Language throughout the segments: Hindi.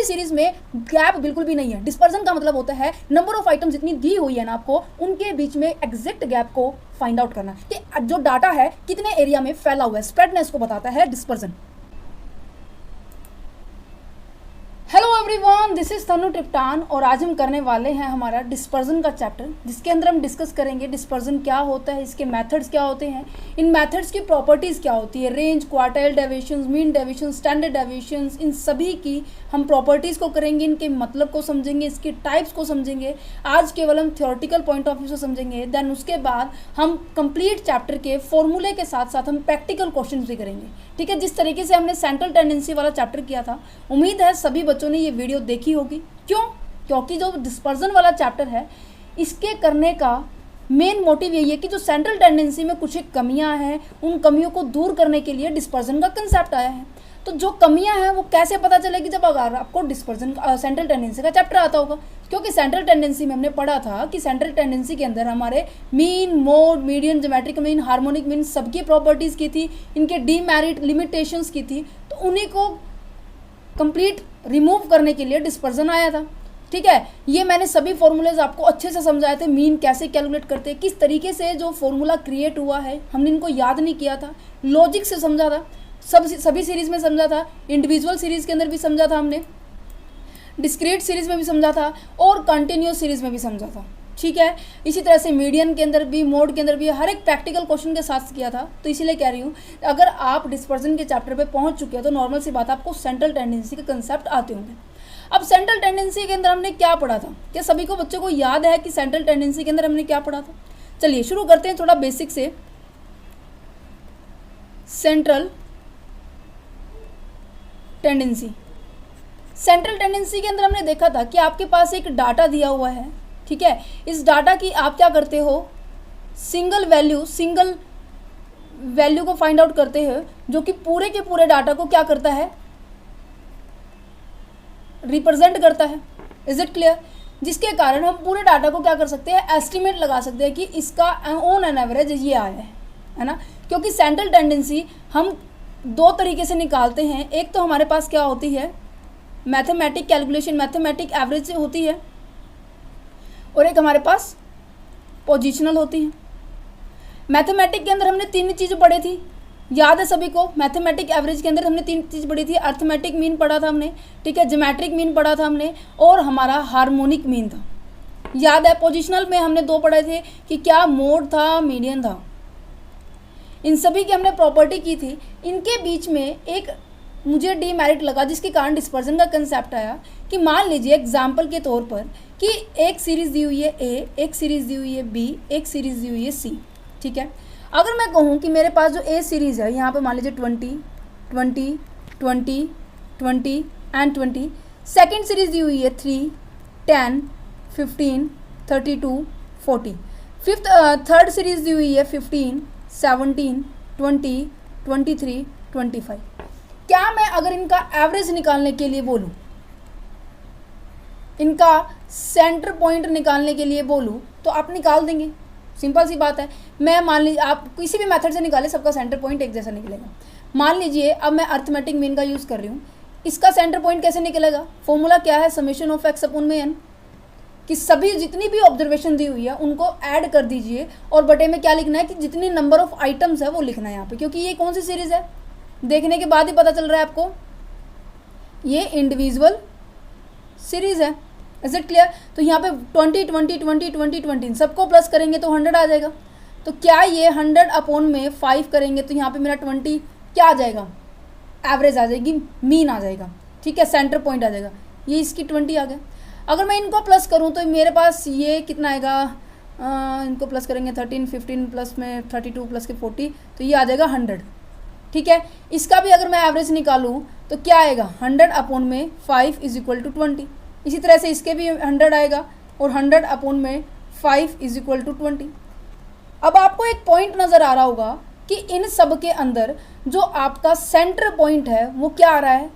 पूरी सीरीज में गैप बिल्कुल भी नहीं है। डिस्पर्जन का मतलब होता है नंबर ऑफ आइटम जितनी दी हुई है ना आपको, उनके बीच में एग्जैक्ट गैप को फाइंड आउट करना कि जो डाटा है कितने एरिया में फैला हुआ है, स्प्रेडनेस को बताता है dispersion. Hello everyone, this is Tanu Tiptan और आज हम करने वाले हैं हमारा डिस्पर्जन का चैप्टर, जिसके अंदर हम डिस्कस करेंगे डिस्पर्जन क्या होता है, इसके मेथड्स क्या होते हैं, इन मेथड्स की प्रॉपर्टीज़ क्या होती है, range, quartile deviations, mean deviations, standard deviations, इन सभी की हम प्रॉपर्टीज़ को करेंगे, इनके मतलब को समझेंगे, इसके टाइप्स को समझेंगे। आज केवल हम थ्योरेटिकल पॉइंट ऑफ व्यू से समझेंगे, देन उसके बाद हम कंप्लीट चैप्टर के फॉर्मूले के साथ साथ हम प्रैक्टिकल क्वेश्चन भी करेंगे। ठीक है, जिस तरीके से हमने सेंट्रल टेंडेंसी वाला चैप्टर किया था, उम्मीद है सभी बच्चों ने ये वीडियो देखी होगी। क्योंकि जो डिस्पर्जन वाला चैप्टर है, इसके करने का मेन मोटिव यही है कि जो सेंट्रल टेंडेंसी में कुछ एक कमियां हैं, उन कमियों को दूर करने के लिए डिस्पर्जन का कंसेप्ट आया है। तो जो कमियां हैं वो कैसे पता चलेगी, जब अगर आपको डिस्पर्जन सेंट्रल टेंडेंसी का चैप्टर आता होगा। क्योंकि सेंट्रल टेंडेंसी में हमने पढ़ा था कि सेंट्रल टेंडेंसी के अंदर हमारे mean, mode, median, geometric mean, harmonic mean सबकी प्रॉपर्टीज़ की थी, इनके डीमेरिट लिमिटेशंस की थी। तो उन्हीं को कंप्लीट रिमूव करने के लिए डिस्पर्जन आया था। ठीक है, ये मैंने सभी फॉर्मूलेज आपको अच्छे से समझाए थे। मीन कैसे कैलकुलेट करते हैं, किस तरीके से जो फॉर्मूला क्रिएट हुआ है हमने इनको याद नहीं किया था, लॉजिक से समझा था, सभी सीरीज में समझा था, इंडिविजुअल सीरीज के अंदर भी समझा था हमने, डिस्क्रीट सीरीज में भी समझा था और कंटिन्यूस सीरीज में भी समझा था। ठीक है, इसी तरह से मीडियन के अंदर भी, मोड के अंदर भी, हर एक प्रैक्टिकल क्वेश्चन के साथ किया था। तो इसीलिए कह रही हूँ, अगर आप डिस्पर्जन के चैप्टर पे पहुंच चुके हैं तो नॉर्मल सी बात, आपको सेंट्रल टेंडेंसी के कंसेप्ट आते होंगे। अब सेंट्रल टेंडेंसी के अंदर हमने क्या पढ़ा था, क्या सभी को बच्चों को याद है कि सेंट्रल टेंडेंसी के अंदर हमने क्या पढ़ा था? चलिए शुरू करते हैं थोड़ा बेसिक से। सेंट्रल टेंडेंसी, सेंट्रल टेंडेंसी के अंदर हमने देखा था कि आपके पास एक डाटा दिया हुआ है। ठीक है, इस डाटा की आप क्या करते हो, सिंगल वैल्यू को फाइंड आउट करते हो, जो कि पूरे के पूरे डाटा को क्या करता है, रिप्रेजेंट करता है। Is it clear? जिसके कारण हम पूरे डाटा को क्या कर सकते हैं, एस्टिमेट लगा सकते हैं कि इसका ऑन एन एवरेज ये आया है ना। क्योंकि सेंट्रल टेंडेंसी हम दो तरीके से निकालते हैं। एक तो हमारे पास क्या होती है, मैथमेटिक कैलकुलेशन, मैथमेटिक एवरेज से होती है, और एक हमारे पास पोजिशनल होती है। मैथमेटिक के अंदर हमने तीन चीज़ें पढ़ी थी, याद है सभी को। मैथमेटिक एवरेज के अंदर हमने तीन चीज़ पढ़ी थी, अर्थमेटिक मीन पढ़ा था हमने, ठीक है, ज्योमेट्रिक मीन पढ़ा था हमने, और हमारा हार्मोनिक मीन था। याद है, पोजिशनल में हमने दो पढ़े थे कि क्या मोड था, मीडियन था। इन सभी की हमने प्रॉपर्टी की थी। इनके बीच में एक मुझे डीमेरिट लगा, जिसके कारण डिस्पर्जन का कंसेप्ट आया कि मान लीजिए एग्जाम्पल के तौर पर कि एक सीरीज़ दी हुई है ए, एक सीरीज़ दी हुई है बी, एक सीरीज़ दी हुई है सी। ठीक है, अगर मैं कहूँ कि मेरे पास जो ए सीरीज़ है, यहाँ पे मान लीजिए 20, 20, 20, 20 एंड 20, सेकेंड सीरीज़ दी हुई है 3, 10, 15, 32, 40, थर्ड सीरीज़ दी हुई है 15, 17, 20, 23, 25। क्या मैं अगर इनका एवरेज निकालने के लिए बोलूँ, इनका सेंटर पॉइंट निकालने के लिए बोलूँ, तो आप निकाल देंगे, सिंपल सी बात है। मैं मान लीजिए आप किसी भी मेथड से निकालें, सबका सेंटर पॉइंट एक जैसा निकलेगा। मान लीजिए अब मैं अर्थमेटिक मीन का यूज़ कर रही हूँ, इसका सेंटर पॉइंट कैसे निकलेगा? फॉर्मूला क्या है, समेशन ऑफ एक्स अपॉन में एन, कि सभी जितनी भी ऑब्जर्वेशन दी हुई है उनको ऐड कर दीजिए, और बटे में क्या लिखना है कि जितनी नंबर ऑफ आइटम्स है वो लिखना है यहाँ पे। क्योंकि ये कौन सी सीरीज़ है, देखने के बाद ही पता चल रहा है आपको, ये इंडिविजुअल सीरीज़ है। Is it clear? तो यहाँ पे 20, 20, 20, 20, 20 सबको प्लस करेंगे तो 100 आ जाएगा। तो क्या ये 100 अपॉन में 5 करेंगे तो यहाँ पे मेरा 20 क्या आ जाएगा, एवरेज आ जाएगी, मीन आ जाएगा। ठीक है, सेंटर पॉइंट आ जाएगा, ये इसकी 20 आ गया। अगर मैं इनको प्लस करूँ तो मेरे पास ये कितना आएगा, इनको प्लस करेंगे 13, 15 प्लस में 32 प्लस के 40, तो ये आ जाएगा 100। ठीक है, इसका भी अगर मैं एवरेज निकालूँ तो क्या आएगा, 100 अपॉन में 5 इज इक्वल टू 20। इसी तरह से इसके भी 100 आएगा, और 100 अपॉन में 5 इज इक्वल टू 20। अब आपको एक पॉइंट नज़र आ रहा होगा कि इन सब के अंदर जो आपका सेंटर पॉइंट है वो क्या आ रहा है,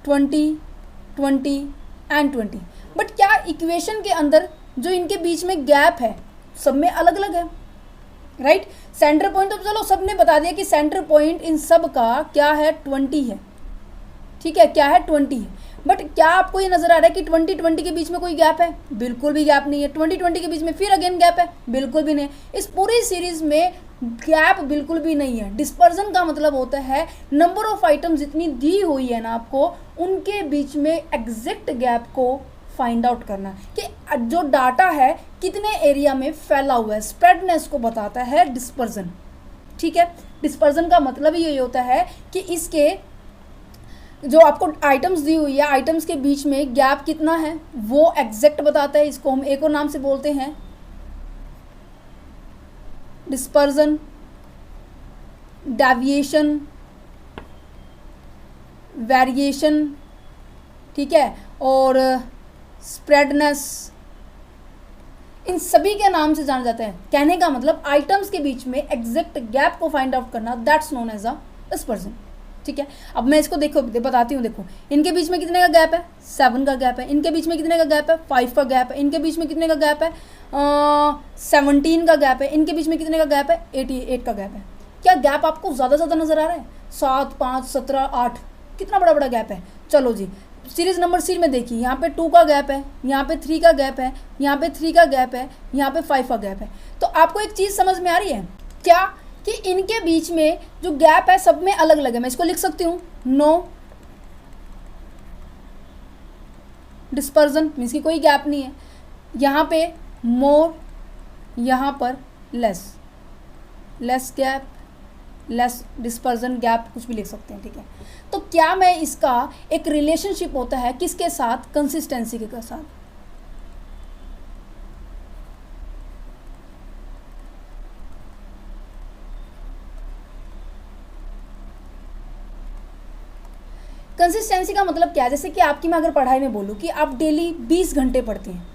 20, 20 एंड 20। बट क्या इक्वेशन के अंदर जो इनके बीच में गैप है सब में अलग अलग है, राइट? सेंटर पॉइंट तो चलो सबने बता दिया कि सेंटर पॉइंट इन सब का क्या है, 20 है। ठीक है, क्या है 20 है। बट क्या आपको ये नज़र आ रहा है कि 20 के बीच में कोई गैप है? बिल्कुल भी गैप नहीं है। 20 के बीच में फिर अगेन गैप है? बिल्कुल भी नहीं। इस पूरी सीरीज में गैप बिल्कुल भी नहीं है। डिस्पर्जन का मतलब होता है नंबर ऑफ आइटम जितनी दी हुई है ना आपको, उनके बीच में एग्जैक्ट गैप को फाइंड आउट करना कि जो डाटा है कितने एरिया में फैला हुआ है। स्प्रेडनेस को बताता है डिस्पर्जन। ठीक है, डिस्पर्जन का मतलब ही यही होता है कि इसके जो आपको आइटम्स दी हुई है, आइटम्स के बीच में गैप कितना है वो एग्जैक्ट बताता है। इसको हम एक और नाम से बोलते हैं डिस्पर्जन, डेविएशन, वेरिएशन, ठीक है, और स्प्रेडनेस, इन सभी के नाम से जाना जाता है। कहने का मतलब आइटम्स के बीच में एग्जैक्ट गैप को फाइंड आउट करना, that's known as a dispersion. ठीक है, अब मैं इसको देखो बताती हूँ। देखो इनके बीच में कितने का गैप है? 7 का गैप है। इनके बीच में कितने का गैप है? 5 का गैप है। इनके बीच में कितने का गैप है? 17 का गैप है। इनके बीच में कितने का गैप है? 88 का गैप है। क्या गैप आपको ज़्यादा नज़र आ रहा है? 7, 5, 17, 8, कितना बड़ा बड़ा गैप है। चलो जी, सीरीज नंबर सी में देखिए, यहाँ पे 2 का गैप है, यहाँ पे 3 का गैप है, यहाँ पे 3 का गैप है, यहाँ पे 5 का गैप है। तो आपको एक चीज़ समझ में आ रही है क्या कि इनके बीच में जो गैप है सब में अलग अलग है। मैं इसको लिख सकती हूँ नो डिस्पर्जन, मीन्स की कोई गैप नहीं है। यहाँ पे मोर, यहाँ पर less gap, less dispersion, gap कुछ भी लिख सकते हैं। ठीक है, तो क्या मैं इसका एक रिलेशनशिप होता है किसके साथ? कंसिस्टेंसी के साथ। कंसिस्टेंसी का मतलब क्या है? जैसे कि आपकी मैं अगर पढ़ाई में बोलूँ कि आप डेली 20 घंटे पढ़ते हैं,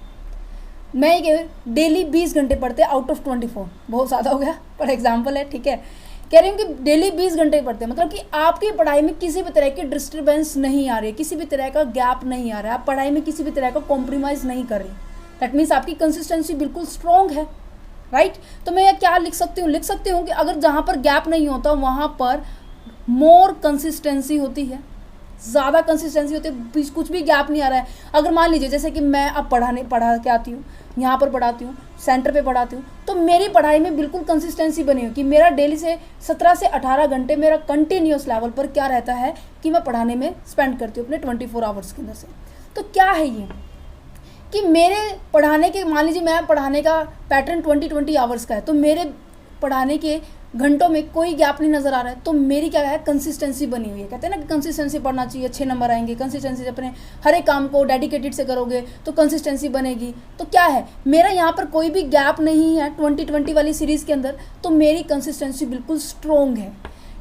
मैं डेली 20 घंटे पढ़ते हैं आउट ऑफ 24, बहुत ज़्यादा हो गया पर एग्जाम्पल है। ठीक है, कह रही हूँ कि डेली 20 घंटे पढ़ते हैं, मतलब कि आपकी पढ़ाई में किसी भी तरह की डिस्टर्बेंस नहीं आ रही, किसी भी तरह का गैप नहीं आ रहा है, आप पढ़ाई में किसी भी तरह का कॉम्प्रोमाइज़ नहीं कर रही। दैट मीन्स आपकी कंसिस्टेंसी बिल्कुल स्ट्रॉन्ग है, राइट। तो मैं क्या लिख सकती हूँ? लिख सकती हूँ कि अगर जहाँ पर गैप नहीं होता वहाँ पर मोर कंसिस्टेंसी होती है, ज़्यादा कंसिस्टेंसी होती है, कुछ भी गैप नहीं आ रहा है। अगर मान लीजिए जैसे कि मैं अब पढ़ा के आती हूँ, यहाँ पर पढ़ाती हूँ, सेंटर पे पढ़ाती हूँ, तो मेरी पढ़ाई में बिल्कुल कंसिस्टेंसी बनी हो कि मेरा डेली से 17 से 18 घंटे मेरा कंटिन्यूस लेवल पर क्या रहता है कि मैं पढ़ाने में स्पेंड करती हूँ अपने 24 आवर्स के अंदर से। तो क्या है ये कि मेरे पढ़ाने के, मान लीजिए मैं पढ़ाने का पैटर्न 20 आवर्स का है, तो मेरे पढ़ाने के घंटों में कोई गैप नहीं नज़र आ रहा है, तो मेरी क्या है? कंसिस्टेंसी बनी हुई है। कहते हैं ना कि कंसिस्टेंसी पढ़ना चाहिए, अच्छे नंबर आएंगे। कंसिस्टेंसी अपने हर एक काम को डेडिकेटेड से करोगे तो कंसिस्टेंसी बनेगी। तो क्या है, मेरा यहाँ पर कोई भी गैप नहीं है 20 वाली सीरीज़ के अंदर, तो मेरी कंसिस्टेंसी बिल्कुल स्ट्रॉन्ग है।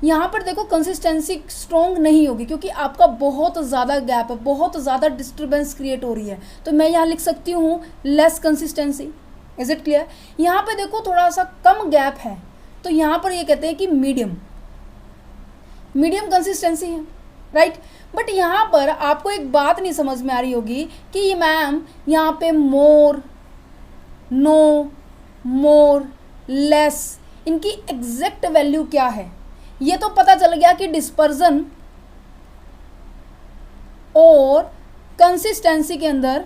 यहाँ पर देखो कंसिस्टेंसी स्ट्रॉन्ग नहीं होगी क्योंकि आपका बहुत ज़्यादा गैप है, बहुत ज़्यादा डिस्टर्बेंस क्रिएट हो रही है। तो मैं यहाँ लिख सकती हूँ less consistency. Is it clear? यहाँ पे देखो थोड़ा सा कम गैप है, तो यहाँ पर ये कहते हैं कि मीडियम कंसिस्टेंसी है, राइट। बट यहाँ पर आपको एक बात नहीं समझ में आ रही होगी कि ये मैम यहाँ पे मोर, नो, मोर, लेस, इनकी एग्जैक्ट वैल्यू क्या है? ये तो पता चल गया कि डिस्पर्जन और कंसिस्टेंसी के अंदर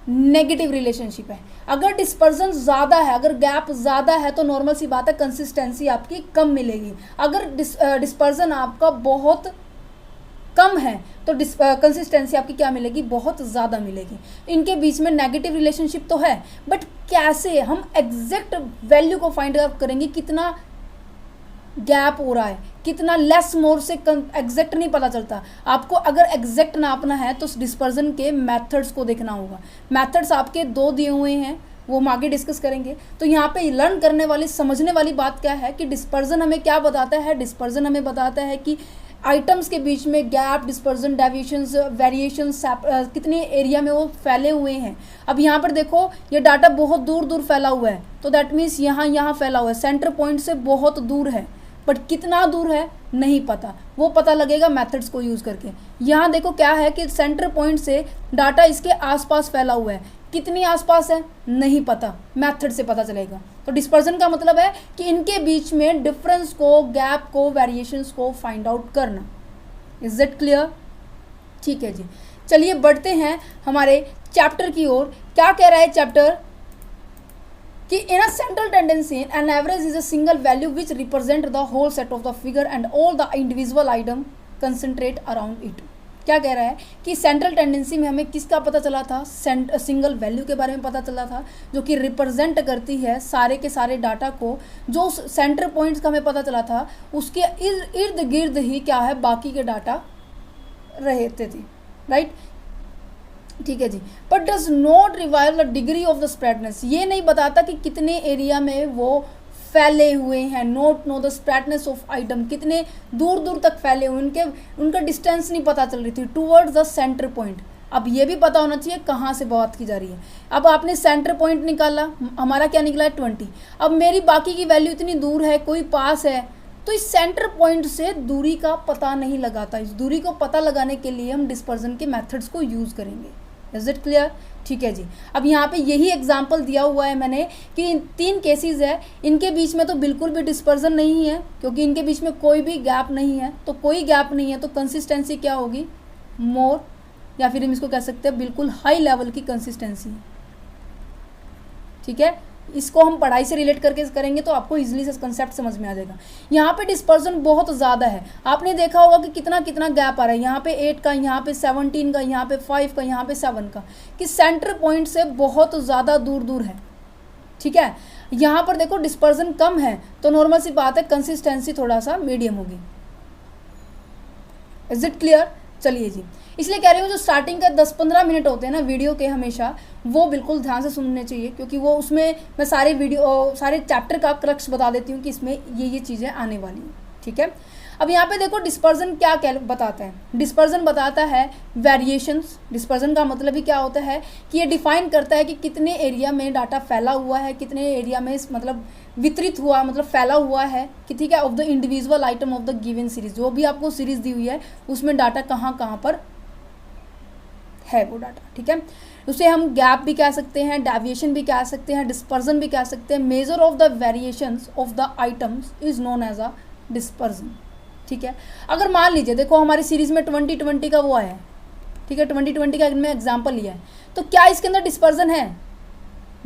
नेगेटिव रिलेशनशिप है। अगर डिस्पर्जन ज़्यादा है, अगर गैप ज़्यादा है, तो नॉर्मल सी बात है कंसिस्टेंसी आपकी कम मिलेगी। अगर डिस्पर्जन आपका बहुत कम है तो कंसिस्टेंसी आपकी क्या मिलेगी? बहुत ज़्यादा मिलेगी। इनके बीच में नेगेटिव रिलेशनशिप तो है, बट कैसे हम एग्जैक्ट वैल्यू को फाइंड आउट करेंगे? कितना गैप हो रहा है, कितना लेस मोर से एग्जैक्ट नहीं पता चलता। आपको अगर एग्जैक्ट नापना है तो डिस्पर्जन के मेथड्स को देखना होगा। मेथड्स आपके 2 दिए हुए हैं, वो हम आगे डिस्कस करेंगे। तो यहाँ पे लर्न करने वाली, समझने वाली बात क्या है कि डिस्पर्जन हमें क्या बताता है? डिस्पर्जन हमें बताता है कि आइटम्स के बीच में गैप, डिस्पर्जन, डेविएशंस, वेरिएशंस कितने एरिया में वो फैले हुए हैं। अब यहाँ पर देखो ये डाटा बहुत दूर दूर फैला हुआ है, तो दैट मीन्स यहाँ फैला हुआ है, सेंटर पॉइंट से बहुत दूर है, बट कितना दूर है नहीं पता, वो पता लगेगा मेथड्स को यूज़ करके। यहाँ देखो क्या है कि सेंटर पॉइंट से डाटा इसके आसपास फैला हुआ है, कितनी आसपास है नहीं पता, मेथड से पता चलेगा। तो डिस्पर्जन का मतलब है कि इनके बीच में डिफरेंस को, गैप को, वेरिएशंस को फाइंड आउट करना। Is it clear? ठीक है जी, चलिए बढ़ते हैं हमारे चैप्टर की ओर। क्या कह रहा है चैप्टर कि in a central tendency an average is a single value which represent the whole set of the figure and all the individual item concentrate around it. क्या कह रहा है कि सेंट्रल टेंडेंसी में हमें किसका पता चला था? सिंगल वैल्यू के बारे में पता चला था, जो कि रिप्रेजेंट करती है सारे के सारे डाटा को। जो सेंटर पॉइंट्स का हमें पता चला था उसके इर्द गिर्द ही क्या है, बाकी के डाटा रहते थे, राइट? ठीक है जी। But does not reveal the degree of the spreadness, ये नहीं बताता कि कितने एरिया में वो फैले हुए हैं। Not know the spreadness of item, कितने दूर दूर तक फैले हुए, उनका डिस्टेंस नहीं पता चल रही थी टूवर्ड्स द सेंटर पॉइंट। अब ये भी पता होना चाहिए कहाँ से बात की जा रही है। अब आपने सेंटर पॉइंट निकाला, हमारा क्या निकला है 20। अब मेरी बाकी की वैल्यू इतनी दूर है, कोई पास है, तो इस सेंटर पॉइंट से दूरी का पता नहीं लगाता। इस दूरी को पता लगाने के लिए हम डिस्पर्जन के मेथड्स को यूज़ करेंगे। Is it clear? ठीक है जी। अब यहाँ पे यही एग्जांपल दिया हुआ है मैंने कि 3 केसेस है, इनके बीच में तो बिल्कुल भी डिस्पर्जन नहीं है क्योंकि इनके बीच में कोई भी गैप नहीं है। तो कोई गैप नहीं है तो कंसिस्टेंसी क्या होगी? मोर, या फिर हम इसको कह सकते हैं बिल्कुल हाई लेवल की कंसिस्टेंसी। ठीक है, इसको हम पढ़ाई से रिलेट करके करेंगे तो आपको इजीली से कंसेप्ट समझ में आ जाएगा। यहाँ पे डिस्पर्जन बहुत ज़्यादा है, आपने देखा होगा कि कितना कितना गैप आ रहा है। यहाँ पे 8 का, यहाँ पे 17 का, यहाँ पे 5 का, यहाँ पे 7 का, कि सेंटर पॉइंट से बहुत ज़्यादा दूर दूर है। ठीक है, यहाँ पर देखो डिस्पर्जन कम है तो नॉर्मल सी बात है कंसिस्टेंसी थोड़ा सा मीडियम होगी। Is it clear? चलिए जी, इसलिए कह रही हूँ जो स्टार्टिंग का 10-15 मिनट होते हैं ना वीडियो के, हमेशा वो बिल्कुल ध्यान से सुनने चाहिए क्योंकि वो उसमें मैं सारे चैप्टर का क्रक्स बता देती हूँ कि इसमें ये चीज़ें आने वाली हैं। ठीक है, अब यहाँ पे देखो डिस्पर्जन क्या बताता है। डिस्पर्जन बताता है वेरिएशंस। डिस्पर्जन का मतलब ही क्या होता है कि ये डिफाइन करता है कि कितने एरिया में डाटा फैला हुआ है, कितने एरिया में मतलब वितरित हुआ, मतलब फैला हुआ है कि ठीक है, of the individual item of the given series. जो भी आपको सीरीज दी हुई है उसमें डाटा कहाँ कहाँ पर है वो डाटा। ठीक है, उसे हम गैप भी कह सकते हैं, डेविएशन भी कह सकते हैं, डिस्पर्जन भी कह सकते हैं। Measure of the variations of the items is known as a dispersion. ठीक है, अगर मान लीजिए देखो हमारी सीरीज में 2020 का वो आया है, ठीक है, 2020 का मैं एग्जाम्पल लिया है, तो क्या इसके अंदर डिस्पर्जन है?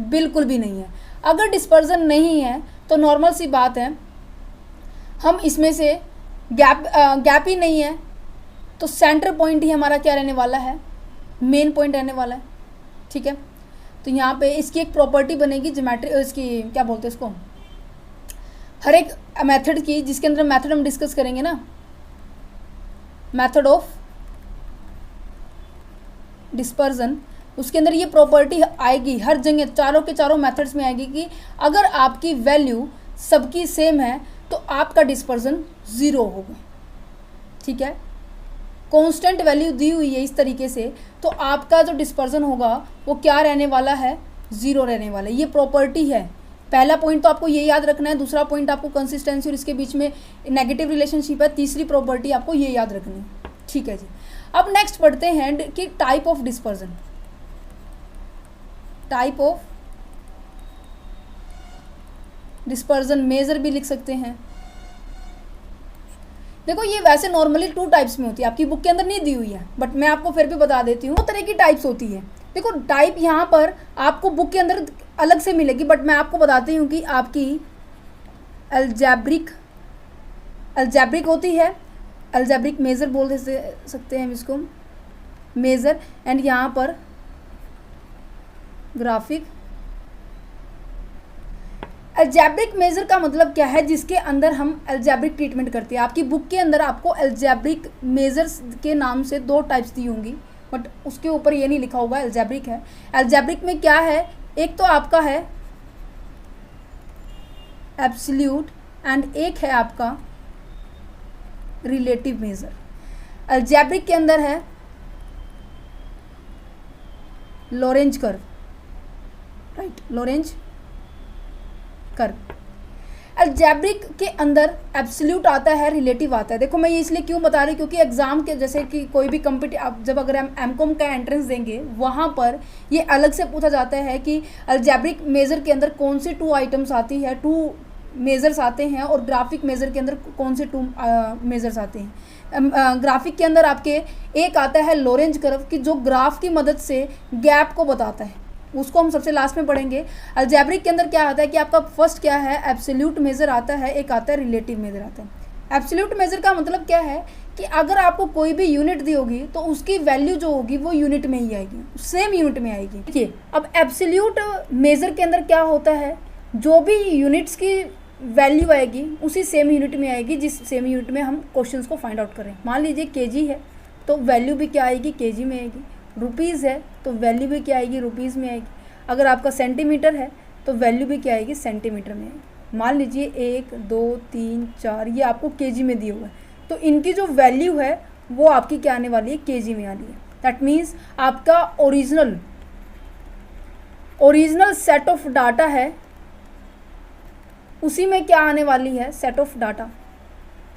बिल्कुल भी नहीं है। अगर डिस्पर्जन नहीं है तो नॉर्मल सी बात है, हम इसमें से गैप ही नहीं है तो सेंटर पॉइंट ही हमारा क्या रहने वाला है? मेन पॉइंट रहने वाला है। ठीक है, तो यहाँ पे इसकी एक प्रॉपर्टी बनेगी ज्योमेट्री, इसकी क्या बोलते हैं इसको, हर एक मेथड की, जिसके अंदर मेथड हम डिस्कस करेंगे ना, मेथड ऑफ डिस्पर्जन, उसके अंदर ये प्रॉपर्टी आएगी हर जगह, चारों के चारों मेथड्स में आएगी कि अगर आपकी वैल्यू सबकी सेम है तो आपका डिस्पर्जन 0 होगा। ठीक है, कांस्टेंट वैल्यू दी हुई है इस तरीके से तो आपका जो डिस्पर्जन होगा वो क्या रहने वाला है? 0 रहने वाला है। ये प्रॉपर्टी है। पहला पॉइंट तो आपको ये याद रखना है, दूसरा पॉइंट आपको कंसिस्टेंसी और इसके बीच में नेगेटिव रिलेशनशिप है, तीसरी प्रॉपर्टी आपको ये याद रखनी है। ठीक है जी, अब नेक्स्ट पढ़ते हैं कि type of dispersion. Type of dispersion measure भी लिख सकते हैं। देखो ये वैसे नॉर्मली 2 टाइप्स में होती है, आपकी बुक के अंदर नहीं दी हुई है बट मैं आपको फिर भी बता देती हूँ। 2 तरह की टाइप्स होती है। देखो टाइप यहाँ पर आपको बुक के अंदर अलग से मिलेगी बट मैं आपको बताती हूँ कि आपकी अलजेब्रिक होती है, अलजेब्रिक मेज़र बोल सकते हैं हम इसको, मेज़र, एंड यहाँ पर ग्राफिक। अलजेब्रिक मेज़र का मतलब क्या है? जिसके अंदर हम अलजेब्रिक ट्रीटमेंट करते हैं। आपकी बुक के अंदर आपको अलजेब्रिक मेज़र्स के नाम से 2 टाइप्स दी होंगी बट उसके ऊपर ये नहीं लिखा होगा अलजेब्रिक है। अलजेब्रिक में क्या है? एक तो आपका है एब्सोल्यूट एंड एक है आपका रिलेटिव मेज़र। अलजेब्रिक के अंदर है Lorentz curve, right, Lorentz curve. Algebraic के अंदर एब्सोल्यूट आता है, रिलेटिव आता है। देखो मैं ये इसलिए क्यों बता रही हूँ, क्योंकि एग्जाम के जैसे कि कोई भी आप जब अगर हम एमकॉम का एंट्रेंस देंगे वहाँ पर ये अलग से पूछा जाता है कि अलजेब्रिक मेजर के अंदर कौन सी 2 आइटम्स आती है, 2 मेजर्स आते हैं, और ग्राफिक मेजर के अंदर कौन से 2 मेजर्स आते हैं। ग्राफिक के अंदर आपके एक आता है लॉरेंज कर्व कि जो ग्राफ की मदद से गैप को बताता है, उसको हम सबसे लास्ट में पढ़ेंगे। अलजेब्रिक के अंदर क्या आता है कि आपका फर्स्ट क्या है, एब्सोल्यूट मेजर आता है, एक आता है रिलेटिव मेजर आता है। एब्सोल्यूट मेजर का मतलब क्या है कि अगर आपको कोई भी यूनिट दी होगी तो उसकी वैल्यू जो होगी वो यूनिट में ही आएगी, सेम यूनिट में आएगी। देखिए अब एब्सोल्यूट मेजर के अंदर क्या होता है, जो भी यूनिट्स की वैल्यू आएगी उसी सेम यूनिट में आएगी, जिस सेम यूनिट में हम क्वेश्चंस को फाइंड आउट करें। मान लीजिए केजी है तो वैल्यू भी क्या आएगी, केजी में आएगी। रुपीज़ है तो वैल्यू भी क्या आएगी, रुपीज़ में आएगी। अगर आपका सेंटीमीटर है तो वैल्यू भी क्या आएगी, सेंटीमीटर में आएगी। मान लीजिए 1 2 3 4 ये आपको केजी में दिया हुआ है, तो इनकी जो वैल्यू है वो आपकी क्या आने वाली है, केजी में आनी है। दैट मीन्स आपका ओरिजिनल सेट ऑफ डाटा है, उसी में क्या आने वाली है, सेट ऑफ डाटा,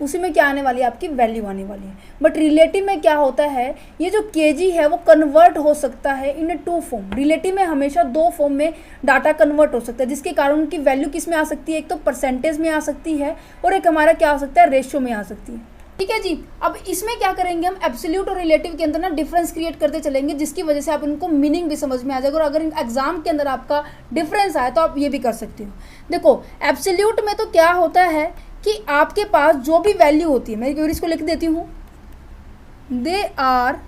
उसी में क्या आने वाली है, आपकी वैल्यू आने वाली है। बट रिलेटिव में क्या होता है, ये जो केजी है वो कन्वर्ट हो सकता है इन 2 फॉर्म। रिलेटिव में हमेशा 2 फॉर्म में डाटा कन्वर्ट हो सकता है, जिसके कारण उनकी वैल्यू किस में आ सकती है, एक तो परसेंटेज में आ सकती है और एक हमारा क्या आ सकता है, रेशियो में आ सकती है। ठीक है जी। अब इसमें क्या करेंगे हम, एब्सोल्यूट और रिलेटिव के अंदर ना डिफरेंस क्रिएट करते चलेंगे, जिसकी वजह से आप इनको मीनिंग भी समझ में आ जाएगा, और अगर एग्जाम के अंदर आपका डिफरेंस आए तो आप ये भी कर सकते हो। देखो एब्सोल्यूट में तो क्या होता है कि आपके पास जो भी वैल्यू होती है, मैं एक बार इसको लिख देती हूँ, they are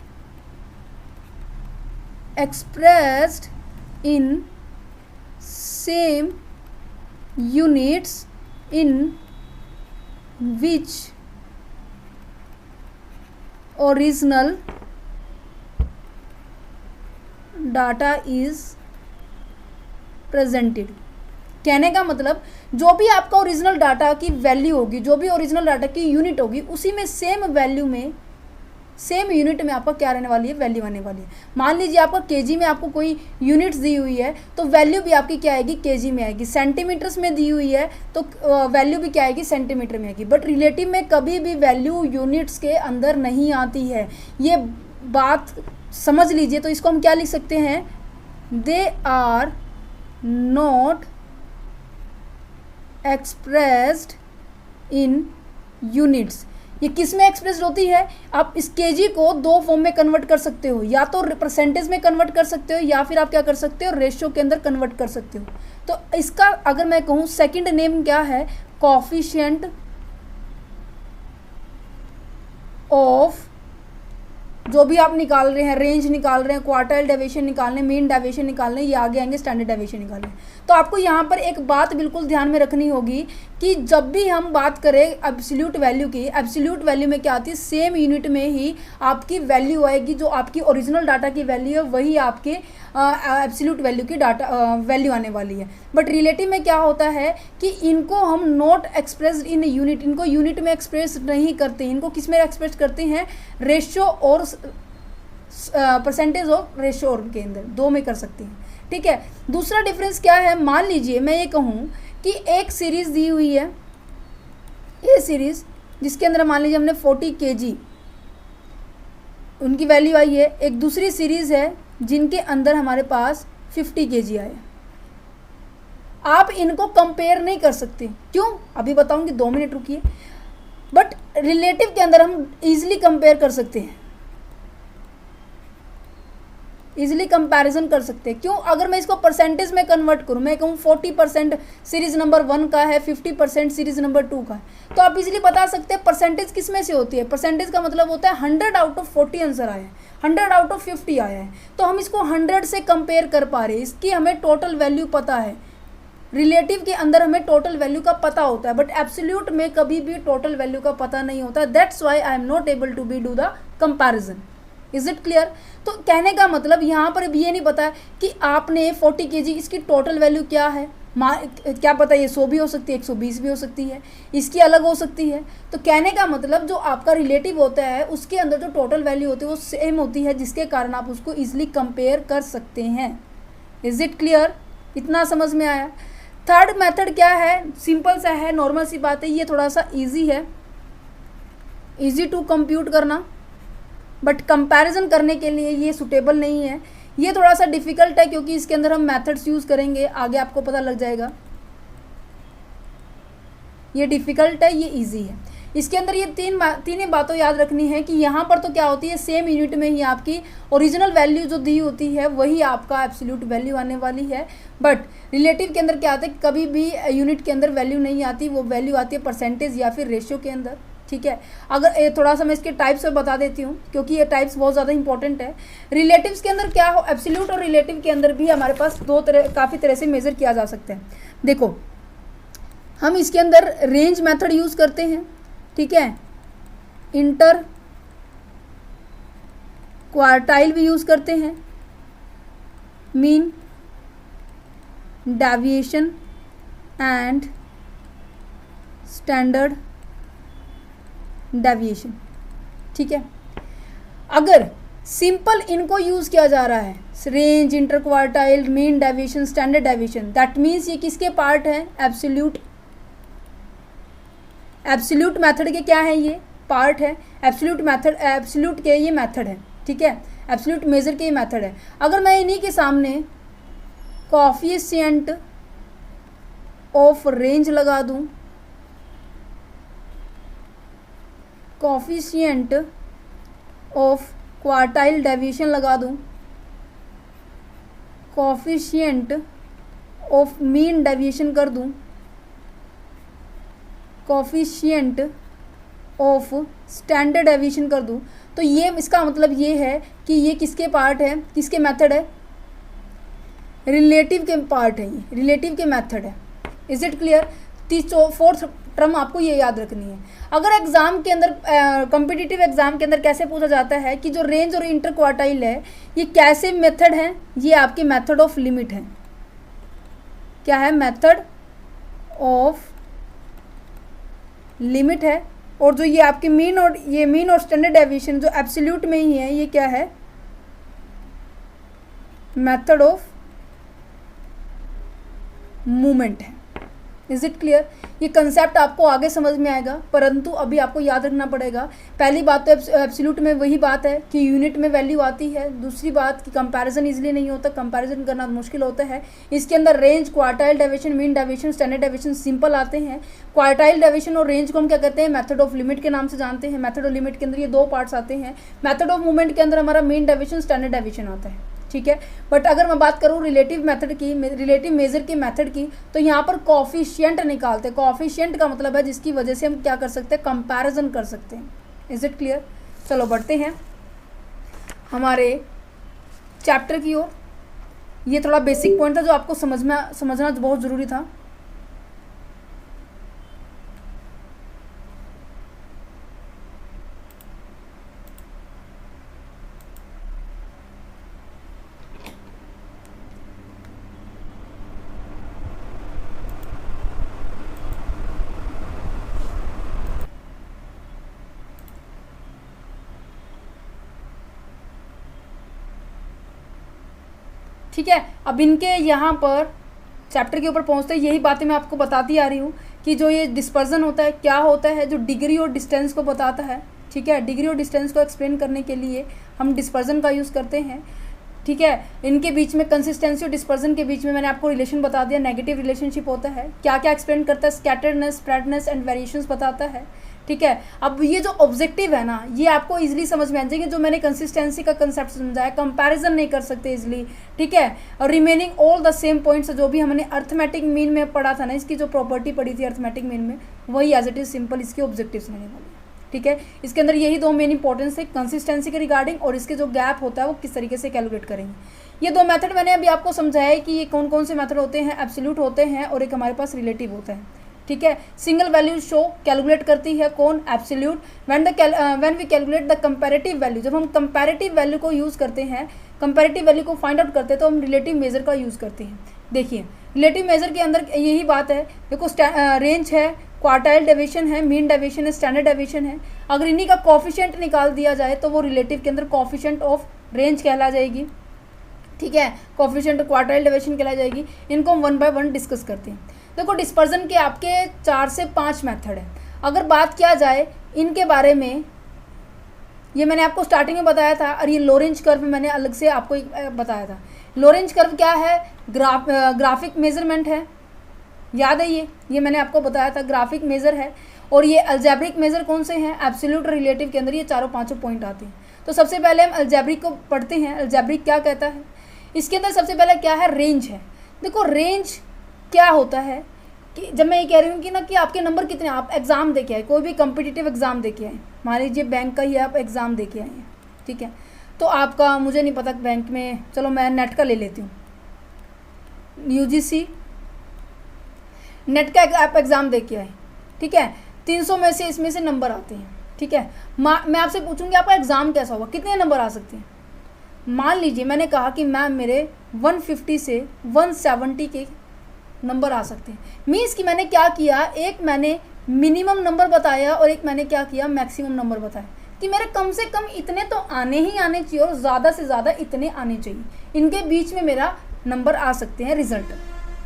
expressed in same units in which original data is presented. कहने का मतलब जो भी आपका ओरिजिनल डाटा की वैल्यू होगी, जो भी ओरिजिनल डाटा की यूनिट होगी, उसी में सेम वैल्यू में, सेम यूनिट में आपका क्या रहने वाली है, वैल्यू आने वाली है। मान लीजिए आपका केजी में आपको कोई यूनिट्स दी हुई है तो वैल्यू भी आपकी क्या आएगी, केजी में आएगी। सेंटीमीटर्स में दी हुई है तो वैल्यू भी क्या आएगी, सेंटीमीटर में आएगी। बट रिलेटिव में कभी भी वैल्यू यूनिट्स के अंदर नहीं आती है, ये बात समझ लीजिए। तो इसको हम क्या लिख सकते हैं, they are not expressed in units. ये किस में एक्सप्रेस्ड होती है, आप इस केजी को 2 फॉर्म में कन्वर्ट कर सकते हो, या तो परसेंटेज में कन्वर्ट कर सकते हो, या फिर आप क्या कर सकते हो, रेशियो के अंदर कन्वर्ट कर सकते हो। तो इसका अगर मैं कहूँ सेकंड नेम क्या है, कोएफिशिएंट ऑफ, जो भी आप निकाल रहे हैं, रेंज निकाल रहे हैं, क्वार्टाइल डेविएशन निकालने, मीन डेविएशन निकालने, ये आगे आएंगे स्टैंडर्ड डेविएशन निकालने। तो आपको यहाँ पर एक बात बिल्कुल ध्यान में रखनी होगी कि जब भी हम बात करें एब्सोल्यूट वैल्यू की, एब्सोल्यूट वैल्यू में क्या आती है, सेम यूनिट में ही आपकी वैल्यू आएगी। जो आपकी ओरिजिनल डाटा की वैल्यू है वही आपके एब्सोल्यूट वैल्यू की वैल्यू आने वाली है। बट रिलेटिव में क्या होता है कि इनको हम नॉट एक्सप्रेस्ड इन यूनिट, इनको यूनिट में एक्सप्रेस नहीं करते, इनको किस में एक्सप्रेस करते हैं, रेशियो और परसेंटेज और रेशियो के अंदर 2 में कर सकते हैं। ठीक है। दूसरा डिफरेंस क्या है, मान लीजिए मैं ये कहूँ कि एक सीरीज़ दी हुई है, ये सीरीज़ जिसके अंदर मान लीजिए हमने 40 केजी उनकी वैल्यू आई है, एक दूसरी सीरीज़ है जिनके अंदर हमारे पास 50 केजी आए। आप इनको कंपेयर नहीं कर सकते, क्यों, अभी बताऊंगी, 2 मिनट रुकिए। बट रिलेटिव के अंदर हम इजीली कंपेयर कर सकते हैं, इजीली कंपैरिजन कर सकते हैं। क्यों, अगर मैं इसको परसेंटेज में कन्वर्ट करूँ, मैं कहूँ 40% सीरीज़ नंबर 1 का है, 50% सीरीज़ नंबर 2 का है, तो आप इजीली बता सकते हैं परसेंटेज किस में से होती है। परसेंटेज का मतलब होता है 100 आउट ऑफ 40 आंसर आया है, 100 आउट ऑफ 50 आया है, तो हम इसको 100 से कंपेयर कर पा रहे हैं, इसकी हमें टोटल वैल्यू पता है। रिलेटिव के अंदर हमें टोटल वैल्यू का पता होता है, बट एब्सोल्यूट में कभी भी टोटल वैल्यू का पता नहीं होता। That's why I am not able to be do the comparison. Is it clear. तो कहने का मतलब यहाँ पर भी ये नहीं पता कि आपने 40 केजी इसकी टोटल वैल्यू क्या है, क्या पता ये 100 भी हो सकती है, 120 भी हो सकती है, इसकी अलग हो सकती है। तो कहने का मतलब जो आपका रिलेटिव होता है उसके अंदर जो टोटल वैल्यू होती है वो सेम होती है, जिसके कारण आप उसको ईजिली कंपेयर कर सकते हैं। इज इट क्लियर, इतना समझ में आया। थर्ड मेथड क्या है, सिंपल सा है, नॉर्मल सी बात है, ये थोड़ा सा इजी है, इजी टू कंप्यूट करना, बट कंपैरिजन करने के लिए ये सूटेबल नहीं है। ये थोड़ा सा डिफ़िकल्ट है क्योंकि इसके अंदर हम मेथड्स यूज़ करेंगे, आगे आपको पता लग जाएगा। ये डिफ़िकल्ट है, ये इजी है। इसके अंदर ये तीन बातों याद रखनी है कि यहाँ पर तो क्या होती है, सेम यूनिट में ही आपकी ओरिजिनल वैल्यू जो दी होती है वही आपका एब्सोल्यूट वैल्यू आने वाली है। बट रिलेटिव के अंदर क्या आता है, कभी भी यूनिट के अंदर वैल्यू नहीं आती, वो वैल्यू आती है परसेंटेज या फिर रेशियो के अंदर। ठीक है, अगर थोड़ा सा मैं इसके टाइप्स में बता देती हूँ क्योंकि ये टाइप्स बहुत ज़्यादा इंपॉर्टेंट है। रिलेटिव्स के अंदर क्या हो, एब्सोल्यूट और रिलेटिव के अंदर भी हमारे पास काफ़ी तरह से मेज़र किया जा सकता है। देखो, हम इसके अंदर रेंज मेथड यूज़ करते हैं, ठीक है, इंटर क्वार्टाइल भी यूज़ करते हैं, mean deviation and standard deviation. ठीक है, अगर सिंपल इनको यूज़ किया जा रहा है, range, inter quartile, mean deviation, standard deviation, that means ये किसके पार्ट है, एब्सोल्यूट मेथड के क्या है, ये पार्ट है। एब्सोल्यूट के ये मेथड है, ठीक है, एब्सोल्यूट मेजर के ये मेथड है। अगर मैं इन्हीं के सामने कोएफिशिएंट ऑफ रेंज लगा दूं, कोएफिशिएंट ऑफ क्वार्टाइल डेविएशन लगा दूं, कोएफिशिएंट ऑफ मीन डेविएशन कर दूं, कोएफिशिएंट ऑफ स्टैंडर्ड डेविएशन कर दूं, तो ये इसका मतलब ये है कि ये किसके पार्ट है, किसके मेथड है, रिलेटिव के पार्ट है, ये रिलेटिव के मेथड है। Is it clear? Fourth term आपको ये याद रखनी है। अगर एग्जाम के अंदर कॉम्पिटिटिव एग्जाम के अंदर कैसे पूछा जाता है कि जो रेंज और इंटर क्वार्टाइल है ये कैसे मेथड है, ये आपके मेथड ऑफ लिमिट है। क्या है? मेथड ऑफ लिमिट है। और जो ये आपके मीन और स्टैंडर्ड डेविएशन जो एब्सोल्यूट में ही है, ये क्या है? मेथड ऑफ मूवमेंट है। Is it clear? ये कंसेप्ट आपको आगे समझ में आएगा, परंतु अभी आपको याद रखना पड़ेगा। पहली बात तो एब्सोल्यूट में वही बात है कि यूनिट में वैल्यू आती है। दूसरी बात कि कंपैरिजन इजीली नहीं होता, कंपैरिजन करना मुश्किल होता है। इसके अंदर range, quartile deviation, mean deviation, standard deviation simple आते हैं। क्वार्टाइल डेविएशन और रेंज को हम क्या कहते हैं? मेथड ऑफ लिमिट के नाम से जानते हैं। मेथड ऑफ लिमिट के अंदर ये दो पार्ट्स आते हैं। मेथड ऑफ मूवमेंट के अंदर हमारा मीन डेविएशन, स्टैंडर्ड डेविएशन आता है। ठीक है, बट अगर मैं बात करूँ रिलेटिव मेथड की, रिलेटिव मेजर के मेथड की, तो यहाँ पर कोएफिशिएंट निकालते हैं। कोएफिशिएंट का मतलब है जिसकी वजह से हम क्या कर सकते हैं? कंपैरिजन कर सकते हैं। Is it clear? चलो बढ़ते हैं हमारे चैप्टर की ओर। ये थोड़ा बेसिक पॉइंट था जो आपको समझना बहुत ज़रूरी था। ठीक है, अब इनके यहाँ पर चैप्टर के ऊपर पहुँचते यही बातें मैं आपको बताती आ रही हूँ कि जो ये डिस्पर्जन होता है क्या होता है, जो डिग्री और डिस्टेंस को बताता है। ठीक है, डिग्री और डिस्टेंस को एक्सप्लेन करने के लिए हम डिस्पर्जन का यूज़ करते हैं। ठीक है, इनके बीच में कंसिस्टेंसी और डिस्पर्जन के बीच में मैंने आपको रिलेशन बता दिया, नेगेटिव रिलेशनशिप होता है। क्या क्या एक्सप्लेन करता है? स्कैटर्डनेस, स्प्रेडनेस एंड वेरिएशंस बताता है। ठीक है, अब ये जो ऑब्जेक्टिव है ना, ये आपको इजीली समझ में आ जाएंगे। जो मैंने कंसिस्टेंसी का कंसेप्ट समझाया, कंपैरिजन नहीं कर सकते इजीली। ठीक है, और remaining all the same points जो भी हमने अर्थमेटिक मीन में पढ़ा था ना, इसकी जो प्रॉपर्टी पढ़ी थी अर्थमेटिक मीन में, वही एज इट इज सिंपल इसके ऑब्जेक्टिव्स रहने वाले। ठीक है, इसके अंदर यही दो मेन इंपॉर्टेंस है, कंसिस्टेंसी के रिगार्डिंग और इसके जो गैप होता है वो किस तरीके से कैलकुलेट करेंगे। ये दो मेथड मैंने अभी आपको समझाया है कि ये कौन कौन से मेथड होते हैं। एब्सोल्यूट होते हैं और एक हमारे पास रिलेटिव होता है। ठीक है, सिंगल वैल्यू शो कैलकुलेट करती है कौन? Absolute. When we calculate the comparative value, जब हम कंपैरेटिव वैल्यू को यूज़ करते हैं, कंपैरेटिव वैल्यू को फाइंड आउट करते हैं, तो हम रिलेटिव मेजर का यूज़ करते हैं। देखिए, रिलेटिव मेजर के अंदर यही बात है। देखो, रेंज है, क्वार्टाइल डेविएशन है, मीन डेविएशन है, स्टैंडर्ड डेविएशन है। अगर इन्हीं का कोएफिशिएंट निकाल दिया जाए तो वो रिलेटिव के अंदर कोएफिशिएंट ऑफ रेंज कहला जाएगी। ठीक है, कोफिशिएंट क्वार्टाइल डेविएशन कहलाई जाएगी। इनको हम 1 बाय 1 डिस्कस करते हैं। देखो डिस्पर्जन के आपके 4 से 5 मेथड है। अगर बात किया जाए इनके बारे में, ये मैंने आपको स्टार्टिंग में बताया था, और ये लोरेंज कर्व मैंने अलग से आपको बताया था। लोरेंज कर्व क्या है? ग्राफिक मेजरमेंट है, याद है ये मैंने आपको बताया था, ग्राफिक मेजर है। और ये अलजेब्रिक मेजर कौन से हैं? एब्सोल्यूट रिलेटिव के अंदर ये चारों पांचों पॉइंट आते हैं। तो सबसे पहले हम अलजेब्रिक को पढ़ते हैं। अलजेब्रिक क्या कहता है? इसके अंदर सबसे पहले क्या है? रेंज है। देखो रेंज क्या होता है कि जब मैं ये कह रही हूँ कि ना कि आपके नंबर कितने, आप एग्ज़ाम दे के आए, कोई भी कम्पिटिटिव एग्ज़ाम दे के आए, मान लीजिए बैंक का ही आप एग्ज़ाम दे के आए हैं, ठीक है, तो आपका मुझे नहीं पता बैंक में, चलो मैं नेट का ले लेती हूँ, UGC नेट का आप एग्ज़ाम दे के आए, ठीक है, 300 में से इसमें से नंबर आते हैं, ठीक है। मैं आपसे पूछूंगी आपका एग्ज़ाम कैसा होगा, कितने नंबर आ सकते हैं? मान लीजिए मैंने कहा कि मैम मेरे 150 से 170 के नंबर आ सकते हैं। मीन्स कि मैंने क्या किया, एक मैंने मिनिमम नंबर बताया और एक मैंने क्या किया, मैक्सिमम नंबर बताया कि मेरे कम से कम इतने तो आने ही आने चाहिए और ज़्यादा से ज़्यादा इतने आने चाहिए, इनके बीच में मेरा नंबर आ सकते हैं रिजल्ट,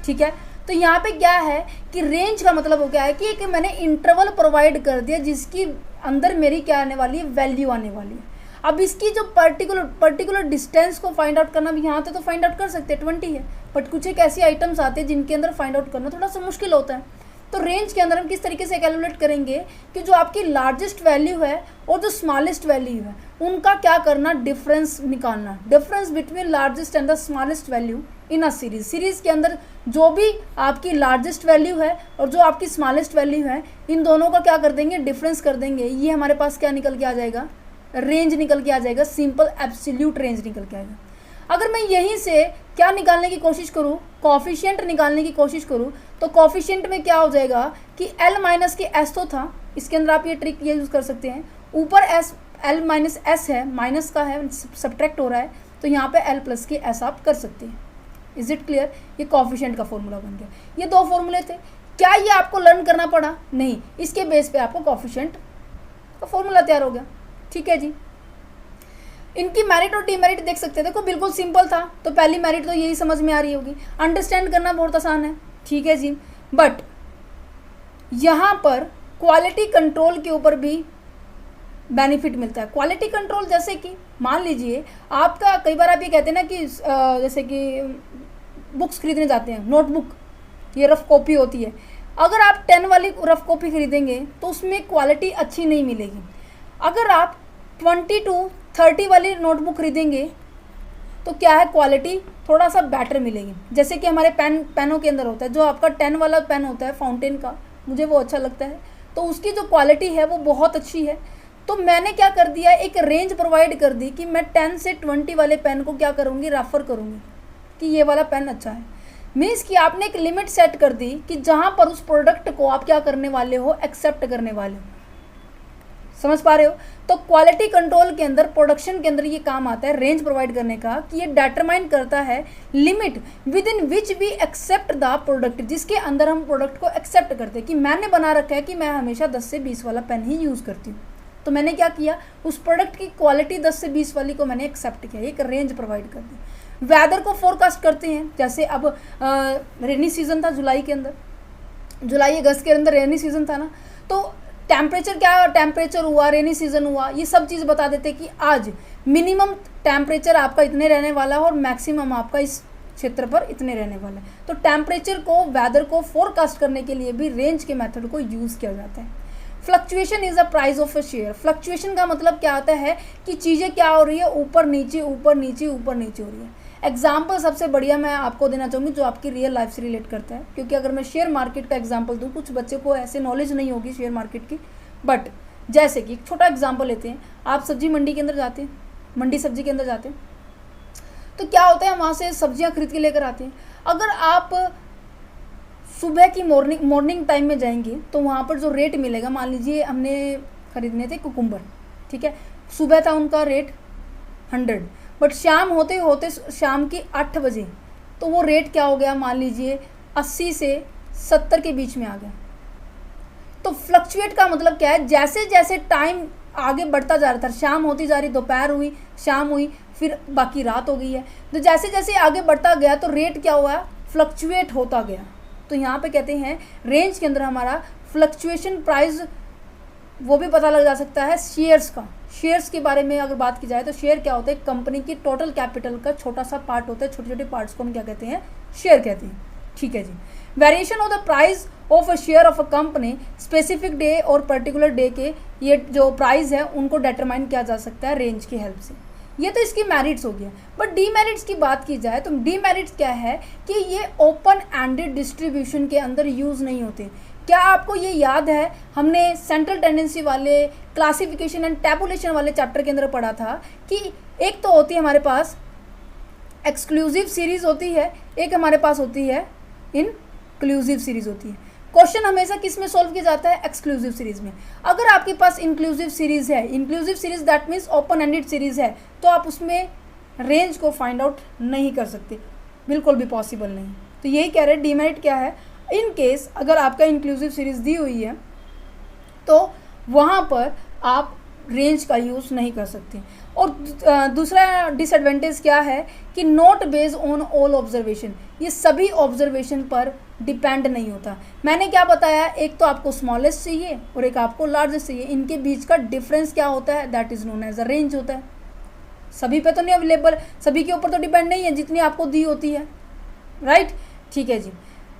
ठीक है। तो यहाँ पे क्या है कि रेंज का मतलब हो गया है कि एक मैंने इंटरवल प्रोवाइड कर दिया जिसकी अंदर मेरी क्या आने वाली है, वैल्यू आने वाली है। अब इसकी जो पर्टिकुलर डिस्टेंस को फाइंड आउट करना भी यहाँ पे तो फाइंड आउट कर सकते हैं, 20 है, बट कुछ एक ऐसी आइटम्स आते हैं जिनके अंदर फाइंड आउट करना थोड़ा सा मुश्किल होता है। तो रेंज के अंदर हम किस तरीके से कैलकुलेट करेंगे कि जो आपकी लार्जेस्ट वैल्यू है और जो स्मॉलेस्ट वैल्यू है उनका क्या करना, डिफरेंस निकालना, difference between largest and the smallest value in a series के अंदर जो भी आपकी लार्जेस्ट वैल्यू है और जो आपकी स्मॉलेस्ट वैल्यू है, इन दोनों का क्या कर देंगे, डिफरेंस कर देंगे। ये हमारे पास क्या निकल के आ जाएगा, रेंज निकल के आ जाएगा, सिंपल एब्सोल्यूट रेंज निकल के आएगा। अगर मैं यहीं से क्या निकालने की कोशिश करूँ, कोफिशिएंट निकालने की कोशिश करूँ, तो कोफिशिएंट में क्या हो जाएगा कि L माइनस के S तो था, इसके अंदर आप ये ट्रिक ये यूज़ कर सकते हैं, ऊपर S L माइनस S है, माइनस का है, सब्ट्रैक्ट हो रहा है, तो यहाँ पे L प्लस के S आप कर सकते हैं। Is it clear? ये कोफिशिएंट का फॉर्मूला बन गया। ये दो फॉर्मूले थे, क्या ये आपको लर्न करना पड़ा? नहीं, इसके बेस पे आपको कोफिशिएंट का फॉर्मूला तैयार हो गया, ठीक है जी। इनकी मेरिट और डीमेरिट देख सकते हैं। देखो बिल्कुल सिंपल था, तो पहली मेरिट तो यही समझ में आ रही होगी, अंडरस्टैंड करना बहुत आसान है, ठीक है जी। बट यहाँ पर क्वालिटी कंट्रोल के ऊपर भी बेनिफिट मिलता है। क्वालिटी कंट्रोल जैसे कि मान लीजिए आपका, कई बार आप ये कहते हैं ना कि जैसे कि बुक्स खरीदने जाते हैं, नोटबुक, ये रफ कॉपी होती है, अगर आप 10 वाली रफ कॉपी खरीदेंगे तो उसमें क्वालिटी अच्छी नहीं मिलेगी। अगर आप 20 to 30 वाली नोटबुक खरीदेंगे तो क्या है, क्वालिटी थोड़ा सा बेटर मिलेगी। जैसे कि हमारे पेनों के अंदर होता है, जो आपका 10 वाला पेन होता है फाउंटेन का, मुझे वो अच्छा लगता है, तो उसकी जो क्वालिटी है वो बहुत अच्छी है। तो मैंने क्या कर दिया, एक रेंज प्रोवाइड कर दी कि मैं 10 से 20 वाले पेन को क्या करूँगी, रेफर करूँगी कि ये वाला पेन अच्छा है। मीन्स कि आपने एक लिमिट सेट कर दी कि जहाँ पर उस प्रोडक्ट को आप क्या करने वाले हो, एक्सेप्ट करने वाले हो। समझ पा रहे हो? तो क्वालिटी कंट्रोल के अंदर, प्रोडक्शन के अंदर ये काम आता है रेंज प्रोवाइड करने का, कि ये डिटरमाइन करता है limit within which we accept the product, जिसके अंदर हम प्रोडक्ट को एक्सेप्ट करते हैं। कि मैंने बना रखा है कि मैं हमेशा 10 से 20 वाला पेन ही यूज़ करती हूँ, तो मैंने क्या किया, उस प्रोडक्ट की क्वालिटी 10 से 20 वाली को मैंने एक्सेप्ट किया, एक रेंज प्रोवाइड कर दी। वेदर को फोरकास्ट करते हैं, जैसे अब रेनी सीजन था जुलाई के अंदर, जुलाई अगस्त के अंदर रेनी सीजन था ना, तो टेम्परेचर क्या, टेम्परेचर हुआ, रेनी सीजन हुआ, ये सब चीज़ बता देते कि आज मिनिमम टेम्परेचर आपका इतने रहने वाला है और मैक्सिमम आपका इस क्षेत्र पर इतने रहने वाला है। तो टेम्परेचर को, वेदर को फोरकास्ट करने के लिए भी रेंज के मेथड को यूज़ किया जाता है। Fluctuation is a price of a share. Fluctuation का मतलब क्या आता है कि चीज़ें क्या हो रही है, ऊपर नीचे ऊपर नीचे ऊपर नीचे हो रही है। एग्जाम्पल सबसे बढ़िया मैं आपको देना चाहूँगी जो आपकी रियल लाइफ से रिलेट करता है, क्योंकि अगर मैं शेयर मार्केट का एग्जाम्पल दूँ, कुछ बच्चे को ऐसे नॉलेज नहीं होगी शेयर मार्केट की, बट जैसे कि एक छोटा एग्जाम्पल लेते हैं, आप सब्जी मंडी के अंदर जाते हैं, मंडी सब्जी के अंदर जाते हैं, तो क्या होता है, वहाँ से सब्जियाँ खरीद के लेकर आते हैं। अगर आप सुबह की मॉर्निंग टाइम में जाएंगे तो वहाँ पर जो रेट मिलेगा, मान लीजिए हमने खरीदने थे कुकुम्बर, ठीक है, सुबह था उनका रेट 100, बट शाम होते होते शाम की 8 बजे तो वो रेट क्या हो गया, मान लीजिए 80 से 70 के बीच में आ गया। तो फ्लक्चुएट का मतलब क्या है, जैसे जैसे टाइम आगे बढ़ता जा रहा था, शाम होती जा रही, दोपहर हुई, शाम हुई, फिर बाकी रात हो गई है। तो जैसे जैसे आगे बढ़ता गया तो रेट क्या हुआ, फ्लक्चुएट होता गया। तो यहाँ पे कहते हैं रेंज के अंदर हमारा फ्लक्चुएशन प्राइस वो भी पता लग जा सकता है शेयर्स का। शेयर्स के बारे में अगर बात की जाए तो शेयर क्या होता है, कंपनी की टोटल कैपिटल का छोटा सा पार्ट होता है, छोटे छोटे पार्ट्स को हम क्या कहते हैं, शेयर कहते हैं। ठीक है जी। Variation of the price of a share of a company specific day और पर्टिकुलर डे के ये जो प्राइस है उनको डिटरमाइन किया जा सकता है रेंज की हेल्प से। ये तो इसकी मेरिट्स हो गया। बट डीमेरिट्स की बात की जाए तो डीमेरिट्स क्या है कि ये ओपन एंडेड डिस्ट्रीब्यूशन के अंदर यूज़ नहीं होते। क्या आपको ये याद है, हमने सेंट्रल टेंडेंसी वाले क्लासिफिकेशन एंड टैबुलेशन वाले चैप्टर के अंदर पढ़ा था कि एक तो होती है हमारे पास एक्सक्लूसिव सीरीज़ होती है, एक हमारे पास होती है इंक्लूसिव सीरीज़ होती है। क्वेश्चन हमेशा किस में सॉल्व किया जाता है, एक्सक्लूसिव सीरीज़ में। अगर आपके पास इंक्लूसिव सीरीज़ है, inclusive series that means open ended series है, तो आप उसमें रेंज को फाइंड आउट नहीं कर सकते, बिल्कुल भी पॉसिबल नहीं। तो यही कह रहे हैं डीमेरिट क्या है, इन केस अगर आपका इंक्लूसिव सीरीज़ दी हुई है तो वहाँ पर आप रेंज का यूज़ नहीं कर सकते। और दूसरा डिसएडवांटेज क्या है कि not based on all observation, ये सभी ऑब्जर्वेशन पर डिपेंड नहीं होता। मैंने क्या बताया, एक तो आपको स्मॉलेस्ट चाहिए और एक आपको लार्जेस्ट चाहिए, इनके बीच का डिफरेंस क्या होता है, that is known as a range होता है। सभी पे तो नहीं अवेलेबल, सभी के ऊपर तो डिपेंड नहीं है जितनी आपको दी होती है, राइट। ठीक है जी।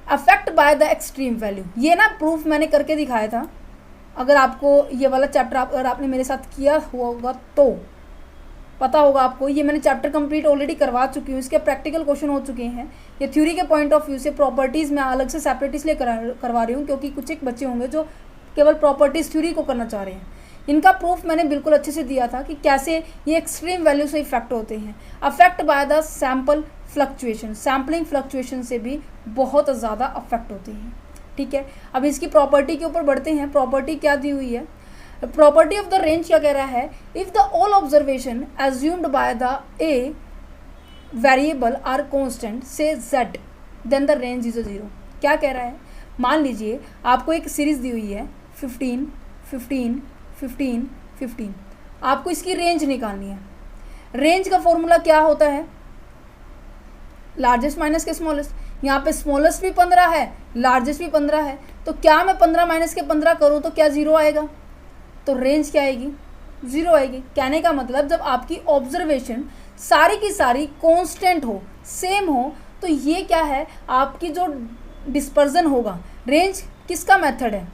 Affect by the extreme value, ये ना प्रूफ मैंने करके दिखाया था। अगर आपको ये वाला चैप्टर अगर आपने मेरे साथ किया होगा तो पता होगा आपको, ये मैंने चैप्टर कंप्लीट ऑलरेडी करवा चुकी हूँ, इसके प्रैक्टिकल क्वेश्चन हो चुके हैं। ये थ्योरी के पॉइंट ऑफ व्यू से प्रॉपर्टीज़ मैं अलग से सेपरेट इसलिए करवा रही हूँ क्योंकि कुछ एक बच्चे होंगे जो केवल प्रॉपर्टीज़ थ्योरी को करना चाह रहे हैं। इनका प्रूफ मैंने बिल्कुल अच्छे से दिया था कि कैसे ये एक्सट्रीम वैल्यू से इफेक्ट होते हैं। Affect by the sample fluctuation, sampling fluctuation से भी बहुत ज़्यादा अफेक्ट होती हैं। ठीक है, अब इसकी प्रॉपर्टी के ऊपर बढ़ते हैं। प्रॉपर्टी क्या दी हुई है, प्रॉपर्टी ऑफ द रेंज क्या कह रहा है, if the all observation assumed by the a variable are constant say z then the range is a 0। क्या कह रहा है, मान लीजिए आपको एक सीरीज़ दी हुई है 15 15 15 15, आपको इसकी रेंज निकालनी है। रेंज का फॉर्मूला क्या होता है, लार्जेस्ट माइनस के स्मॉलेस्ट। यहाँ पे स्मॉलेस्ट भी 15 है, लार्जेस्ट भी 15 है, तो क्या मैं 15 माइनस के 15 करूँ तो क्या 0 आएगा, तो रेंज क्या आएगी, 0 आएगी। कहने का मतलब जब आपकी ऑब्जर्वेशन सारी की सारी कांस्टेंट हो, सेम हो, तो ये क्या है, आपकी जो डिस्पर्जन होगा, रेंज किसका मेथड है,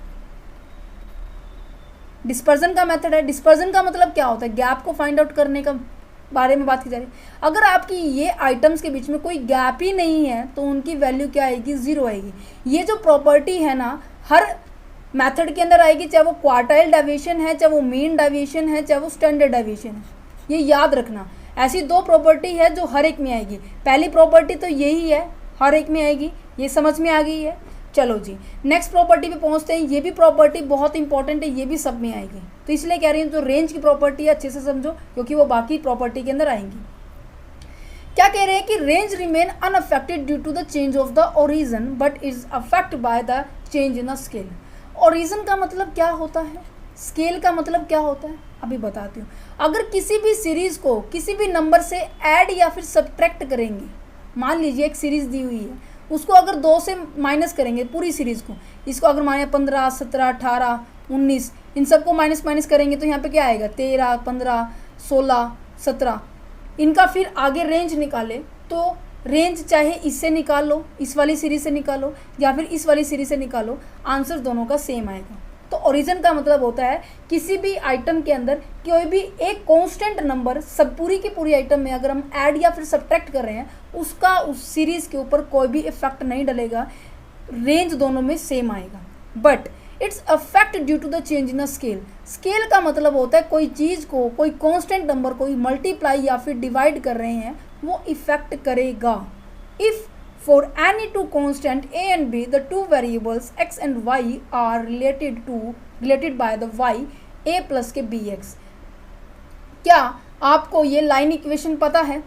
डिस्पर्जन का मेथड है। डिस्पर्जन का मतलब क्या होता है, गैप को फाइंड आउट करने का बारे में बात की जा रही है। अगर आपकी ये आइटम्स के बीच में कोई गैप ही नहीं है तो उनकी वैल्यू क्या आएगी, 0 आएगी। ये जो प्रॉपर्टी है ना हर मेथड के अंदर आएगी, चाहे वो क्वार्टाइल डेविएशन है, चाहे वो मीन डेविएशन है, चाहे वो स्टैंडर्ड डेविएशन है। ये याद रखना, ऐसी दो प्रॉपर्टी है जो हर एक में आएगी। पहली प्रॉपर्टी तो यही है, हर एक में आएगी, ये समझ में आ गई है। चलो जी नेक्स्ट प्रॉपर्टी पे पहुंचते हैं। ये भी प्रॉपर्टी बहुत इंपॉर्टेंट है, ये भी सब में आएगी, तो इसलिए कह रही हूँ जो रेंज की प्रॉपर्टी है अच्छे से समझो क्योंकि वो बाकी प्रॉपर्टी के अंदर आएंगी। क्या कह रहे हैं कि range remain unaffected due to the change of the origin but is affect by the change in the scale. Origin का मतलब क्या होता है, स्केल का मतलब क्या होता है, अभी बताती हूँ। अगर किसी भी सीरीज़ को किसी भी नंबर से ऐड या फिर सब्ट्रैक्ट करेंगे, मान लीजिए एक सीरीज़ दी हुई है, उसको अगर 2 से माइनस करेंगे पूरी सीरीज़ को, इसको अगर माने 15 17 18 19 इन सबको माइनस करेंगे तो यहाँ पे क्या आएगा 13 15 16 17। इनका फिर आगे रेंज निकाले तो रेंज चाहे इससे निकाल लो, इस वाली सीरीज से निकालो या फिर इस वाली सीरीज से निकालो, आंसर दोनों का सेम आएगा। तो ओरिजिन का मतलब होता है किसी भी आइटम के अंदर कोई भी एक कांस्टेंट नंबर सब पूरी की पूरी आइटम में अगर हम ऐड या फिर सब्ट्रैक्ट कर रहे हैं, उसका उस सीरीज़ के ऊपर कोई भी इफेक्ट नहीं डलेगा, रेंज दोनों में सेम आएगा। But it's affect due to the change in the scale. Scale का मतलब होता है कोई चीज़ को कोई कांस्टेंट नंबर को मल्टीप्लाई या फिर डिवाइड कर रहे हैं, वो इफेक्ट करेगा। If for any two constant a and b, the two variables x and y are related by the y a plus के bx। क्या आपको ये लाइन इक्वेशन पता है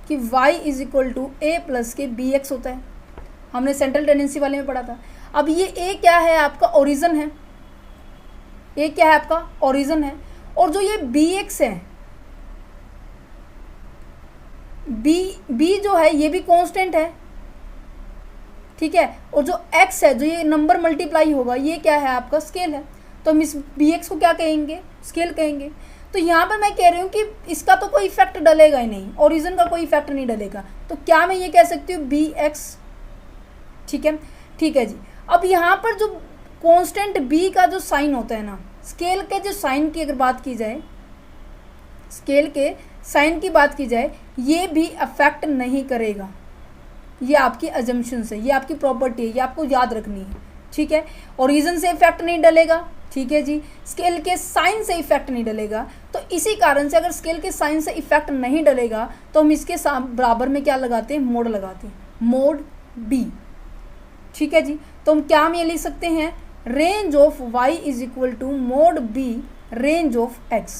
कि y is equal to a plus के bx होता है, हमने सेंट्रल टेंडेंसी वाले में पढ़ा था। अब ये a क्या है, आपका ओरिजिन है, ये क्या है आपका ओरिजिन है। और जो ये bx है, b जो है ये भी कांस्टेंट है, ठीक है। और जो x है, जो ये नंबर मल्टीप्लाई होगा, ये क्या है आपका स्केल है। तो हम इस bx को क्या कहेंगे, स्केल कहेंगे। तो यहाँ पर मैं कह रही हूँ कि इसका तो कोई इफेक्ट डलेगा ही नहीं, ओरिजिन का कोई इफेक्ट नहीं डलेगा, तो क्या मैं ये कह सकती हूँ bx, ठीक है। ठीक है जी। अब यहाँ पर जो कांस्टेंट b का जो साइन होता है ना, स्केल के जो साइन की अगर बात की जाए, स्केल के साइन की बात की जाए, ये भी अफेक्ट नहीं करेगा। ये आपकी अजम्पशंस है, ये आपकी प्रॉपर्टी है, ये आपको याद रखनी है, ठीक है। ओरिजिन से इफेक्ट नहीं डलेगा, ठीक है जी। स्केल के साइन से इफेक्ट नहीं डलेगा। तो इसी कारण से अगर स्केल के साइन से इफेक्ट नहीं डलेगा तो हम इसके बराबर में क्या लगाते हैं, मोड लगाते हैं, मोड b, ठीक है जी। तो हम ये लिख सकते हैं, range of y is equal to mod b range of x,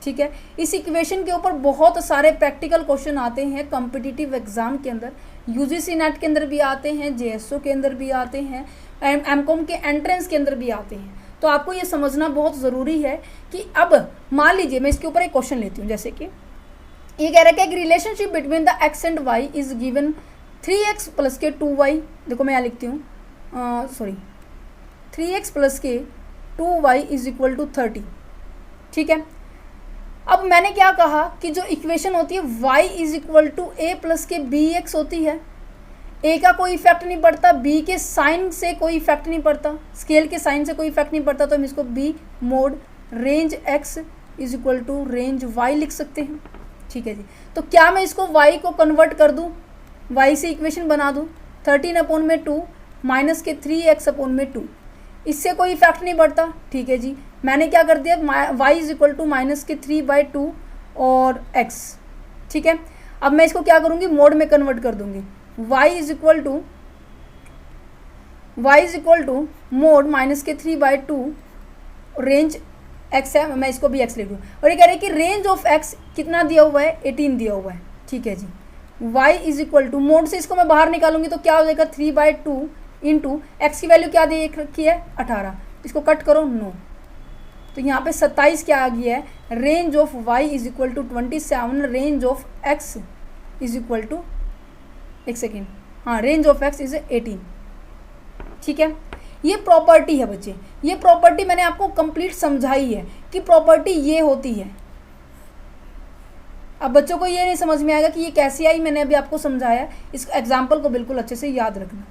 ठीक है। इस इक्वेशन के ऊपर बहुत सारे प्रैक्टिकल क्वेश्चन आते हैं कॉम्पिटिटिव एग्जाम के अंदर, यूजीसी नेट के अंदर भी आते हैं, जेएसओ के अंदर भी आते हैं, एमकॉम के एंट्रेंस के अंदर भी आते हैं। तो आपको ये समझना बहुत ज़रूरी है कि अब मान लीजिए मैं इसके ऊपर एक क्वेश्चन लेती हूँ, जैसे कि ये कह रहा है कि एक relationship between the x and y is given 3x plus के 2y, देखो मैं यहाँ लिखती हूँ, सॉरी 3x प्लस के 2y इज इक्वल टू 30, ठीक है। अब मैंने क्या कहा कि जो इक्वेशन होती है y is equal to a plus के bx होती है, a का कोई इफेक्ट नहीं पड़ता, b के साइन से कोई इफेक्ट नहीं पड़ता, स्केल के साइन से कोई इफेक्ट नहीं पड़ता, तो हम इसको b mod range x is equal to range y लिख सकते हैं, ठीक है जी। तो क्या मैं इसको y को कन्वर्ट कर दूं, y से इक्वेशन बना दूं, 13/2 माइनस के 3x/2, इससे कोई इफेक्ट नहीं पड़ता, ठीक है जी। मैंने क्या कर दिया, y is equal to minus के 3/2 और x, ठीक है। अब मैं इसको क्या करूँगी, मोड में कन्वर्ट कर दूंगी, y is equal to mod minus के 3/2 रेंज x है, मैं इसको भी x लिख दूँ। और ये कह रहे हैं कि रेंज ऑफ x कितना दिया हुआ है, 18 दिया हुआ है, ठीक है जी। y is equal to mod से इसको मैं बाहर निकालूंगी तो क्या हो जाएगा, 3/2 इंटू एक्स की वैल्यू क्या दे रखी है, 18, इसको कट करो 9, तो यहाँ पे 27 क्या आ गया है, range of y is equal to 27, range of x is equal to, एक सेकेंड, हाँ, रेंज ऑफ x इज 18, ठीक है। ये प्रॉपर्टी है बच्चे, ये प्रॉपर्टी मैंने आपको कंप्लीट समझाई है कि प्रॉपर्टी ये होती है। अब बच्चों को ये नहीं समझ में आएगा कि ये कैसी आई, मैंने अभी आपको समझाया, इस एग्जाम्पल को बिल्कुल अच्छे से याद रखना,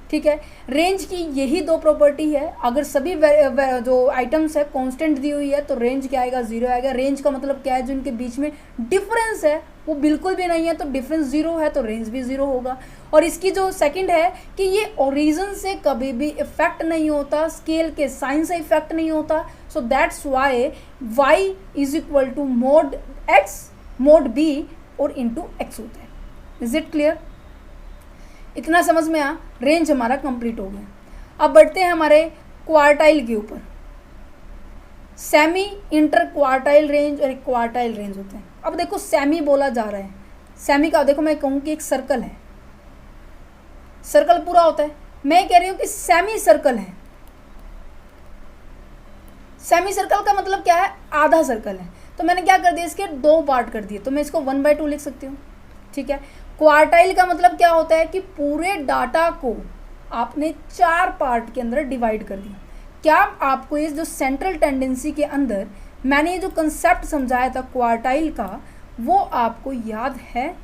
ठीक है। रेंज की यही दो प्रॉपर्टी है, अगर सभी जो आइटम्स है कांस्टेंट दी हुई है तो रेंज क्या आएगा, 0 आएगा। रेंज का मतलब क्या है, जो इनके बीच में डिफरेंस है वो बिल्कुल भी नहीं है, तो डिफरेंस 0 है तो रेंज भी 0 होगा। और इसकी जो सेकंड है कि ये ओरिजिन से कभी भी इफेक्ट नहीं होता, स्केल के साइन से इफेक्ट नहीं होता, so that's why y is equal to mod x mod b और इंटू x होता है। इज इट क्लियर, इतना समझ में आ, रेंज हमारा कंप्लीट हो गया। अब बढ़ते हैं हमारे क्वार्टाइल के ऊपर। सेमी, इंटर क्वार्टाइल रेंज और एक क्वार्टाइल रेंज होते हैं। अब देखो सेमी बोला जा रहा है, सेमी का देखो मैं कहूँ कि एक सर्कल है, सर्कल पूरा होता है, मैं कह रही हूँ कि सेमी सर्कल है। सेमी सर्कल का मतलब क्या है, आधा सर्कल है, तो मैंने क्या कर दिया, इसके 2 पार्ट कर दिए, तो मैं इसको 1/2 लिख सकती हूँ, ठीक है। क्वार्टाइल का मतलब क्या होता है कि पूरे डाटा को आपने 4 पार्ट के अंदर डिवाइड कर दिया। क्या आपको ये जो सेंट्रल टेंडेंसी के अंदर मैंने ये जो कंसेप्ट समझाया था क्वार्टाइल का, वो आपको याद है?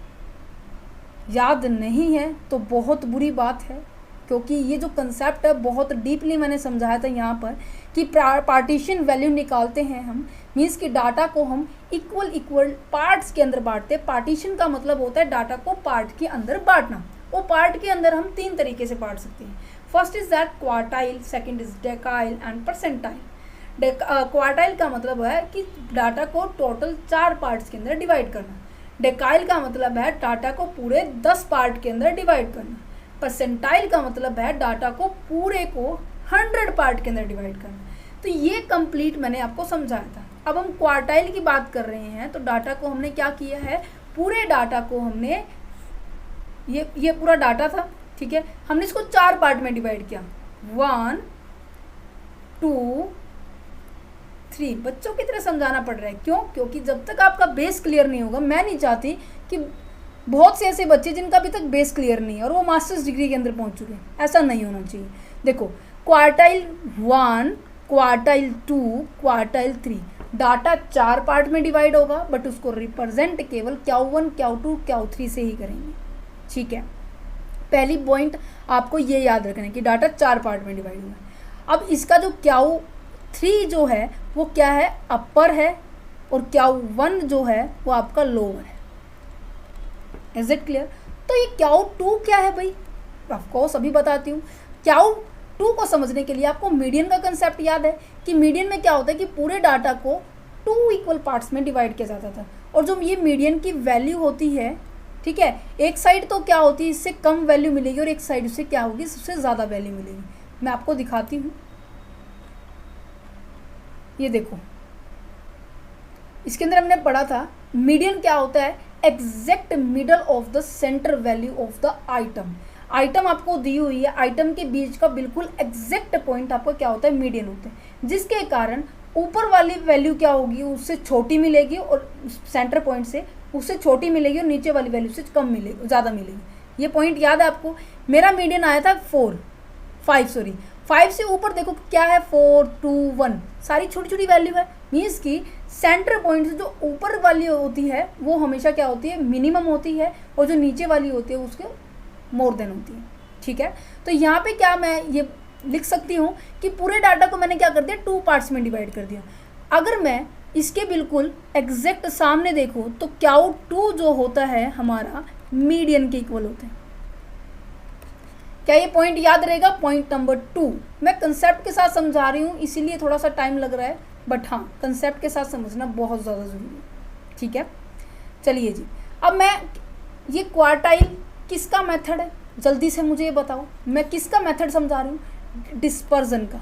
याद नहीं है तो बहुत बुरी बात है, क्योंकि ये जो कंसेप्ट है बहुत डीपली मैंने समझाया था यहाँ पर कि पार्टीशन वैल्यू निकालते हैं हम, मीन्स कि डाटा को हम इक्वल पार्ट्स के अंदर बांटते हैं। पार्टीशन का मतलब होता है डाटा को पार्ट के अंदर बांटना। वो पार्ट के अंदर हम 3 तरीके से बांट सकते हैं। First is that quartile, second is डेकाइल and percentile. Quartile का मतलब है कि डाटा को टोटल 4 पार्ट्स के अंदर डिवाइड करना। डेकाइल का मतलब है डाटा को पूरे 10 पार्ट के अंदर डिवाइड करना। परसेंटाइल का मतलब है डाटा को पूरे को 100 पार्ट के अंदर डिवाइड करना। तो ये कंप्लीट मैंने आपको समझाया था। अब हम क्वार्टाइल की बात कर रहे हैं, तो डाटा को हमने क्या किया है, पूरे डाटा को हमने ये पूरा डाटा था, ठीक है, हमने इसको 4 पार्ट में डिवाइड किया, 1 2 3। बच्चों की तरह समझाना पड़ रहा है, क्यों? क्योंकि जब तक आपका बेस क्लियर नहीं होगा, मैं नहीं चाहती कि बहुत से ऐसे बच्चे जिनका अभी तक बेस क्लियर नहीं है और वो मास्टर्स डिग्री के अंदर पहुंच चुके हैं, ऐसा नहीं होना चाहिए। देखो, quartile 1, quartile 2, quartile 3, data 4 part में डिवाइड होगा, बट उसको रिप्रेजेंट केवल Q1, Q2, Q3 से ही करेंगे। ठीक है, पहली पॉइंट आपको ये याद रखना है कि डाटा 4 पार्ट में डिवाइड हुआ है। अब इसका जो Q3 जो है वो क्या है, अपर है, और Q1 जो है वो आपका लोअर है। Is it clear? तो ये Q2 क्या है भाई? ऑफकोर्स अभी बताती हूँ। Q2 को समझने के लिए आपको मीडियन का कंसेप्ट याद है कि मीडियन में क्या होता है कि पूरे डाटा को 2 इक्वल पार्ट्स में डिवाइड किया जाता था, और जो ये मीडियन की वैल्यू होती है, ठीक है, एक साइड तो क्या होती है, इससे कम वैल्यू मिलेगी, और एक साइड से क्या होगी, सबसे ज़्यादा वैल्यू मिलेगी। मैं आपको दिखाती हूँ, ये देखो, इसके अंदर हमने पढ़ा था मीडियन क्या होता है, exact middle of the centre value of the item. Item आपको दी हुई है, आइटम के बीच का बिल्कुल एग्जैक्ट पॉइंट आपका क्या होता है, मीडियन होता है, जिसके कारण ऊपर वाली वैल्यू क्या होगी, उससे छोटी मिलेगी, और सेंटर पॉइंट से उससे छोटी मिलेगी, और नीचे वाली वैल्यू से कम मिलेगी, ज़्यादा मिलेगी। ये पॉइंट याद है आपको? मेरा मीडियन आया था 5 से ऊपर देखो क्या है, 4, 2, 1, सारी छोटी छोटी वैल्यू है। मीन्स की सेंटर पॉइंट से जो ऊपर वाली होती है वो हमेशा क्या होती है, मिनिमम होती है, और जो नीचे वाली होती है उसके मोर देन होती है। ठीक है, तो यहाँ पे क्या मैं ये लिख सकती हूँ कि पूरे डाटा को मैंने क्या कर दिया, 2 पार्ट्स में डिवाइड कर दिया। अगर मैं इसके बिल्कुल एग्जैक्ट सामने देखूँ तो Q2 जो होता है हमारा मीडियन के इक्वल होते हैं। क्या ये पॉइंट याद रहेगा? पॉइंट नंबर 2 मैं कंसेप्ट के साथ समझा रही हूँ, इसीलिए थोड़ा सा टाइम लग रहा है, बट हाँ कंसेप्ट के साथ समझना बहुत ज़्यादा ज़रूरी है। ठीक है, चलिए जी, अब मैं ये क्वार्टाइल किसका मेथड है, जल्दी से मुझे ये बताओ, मैं किसका मेथड समझा रही हूँ, डिस्पर्जन का।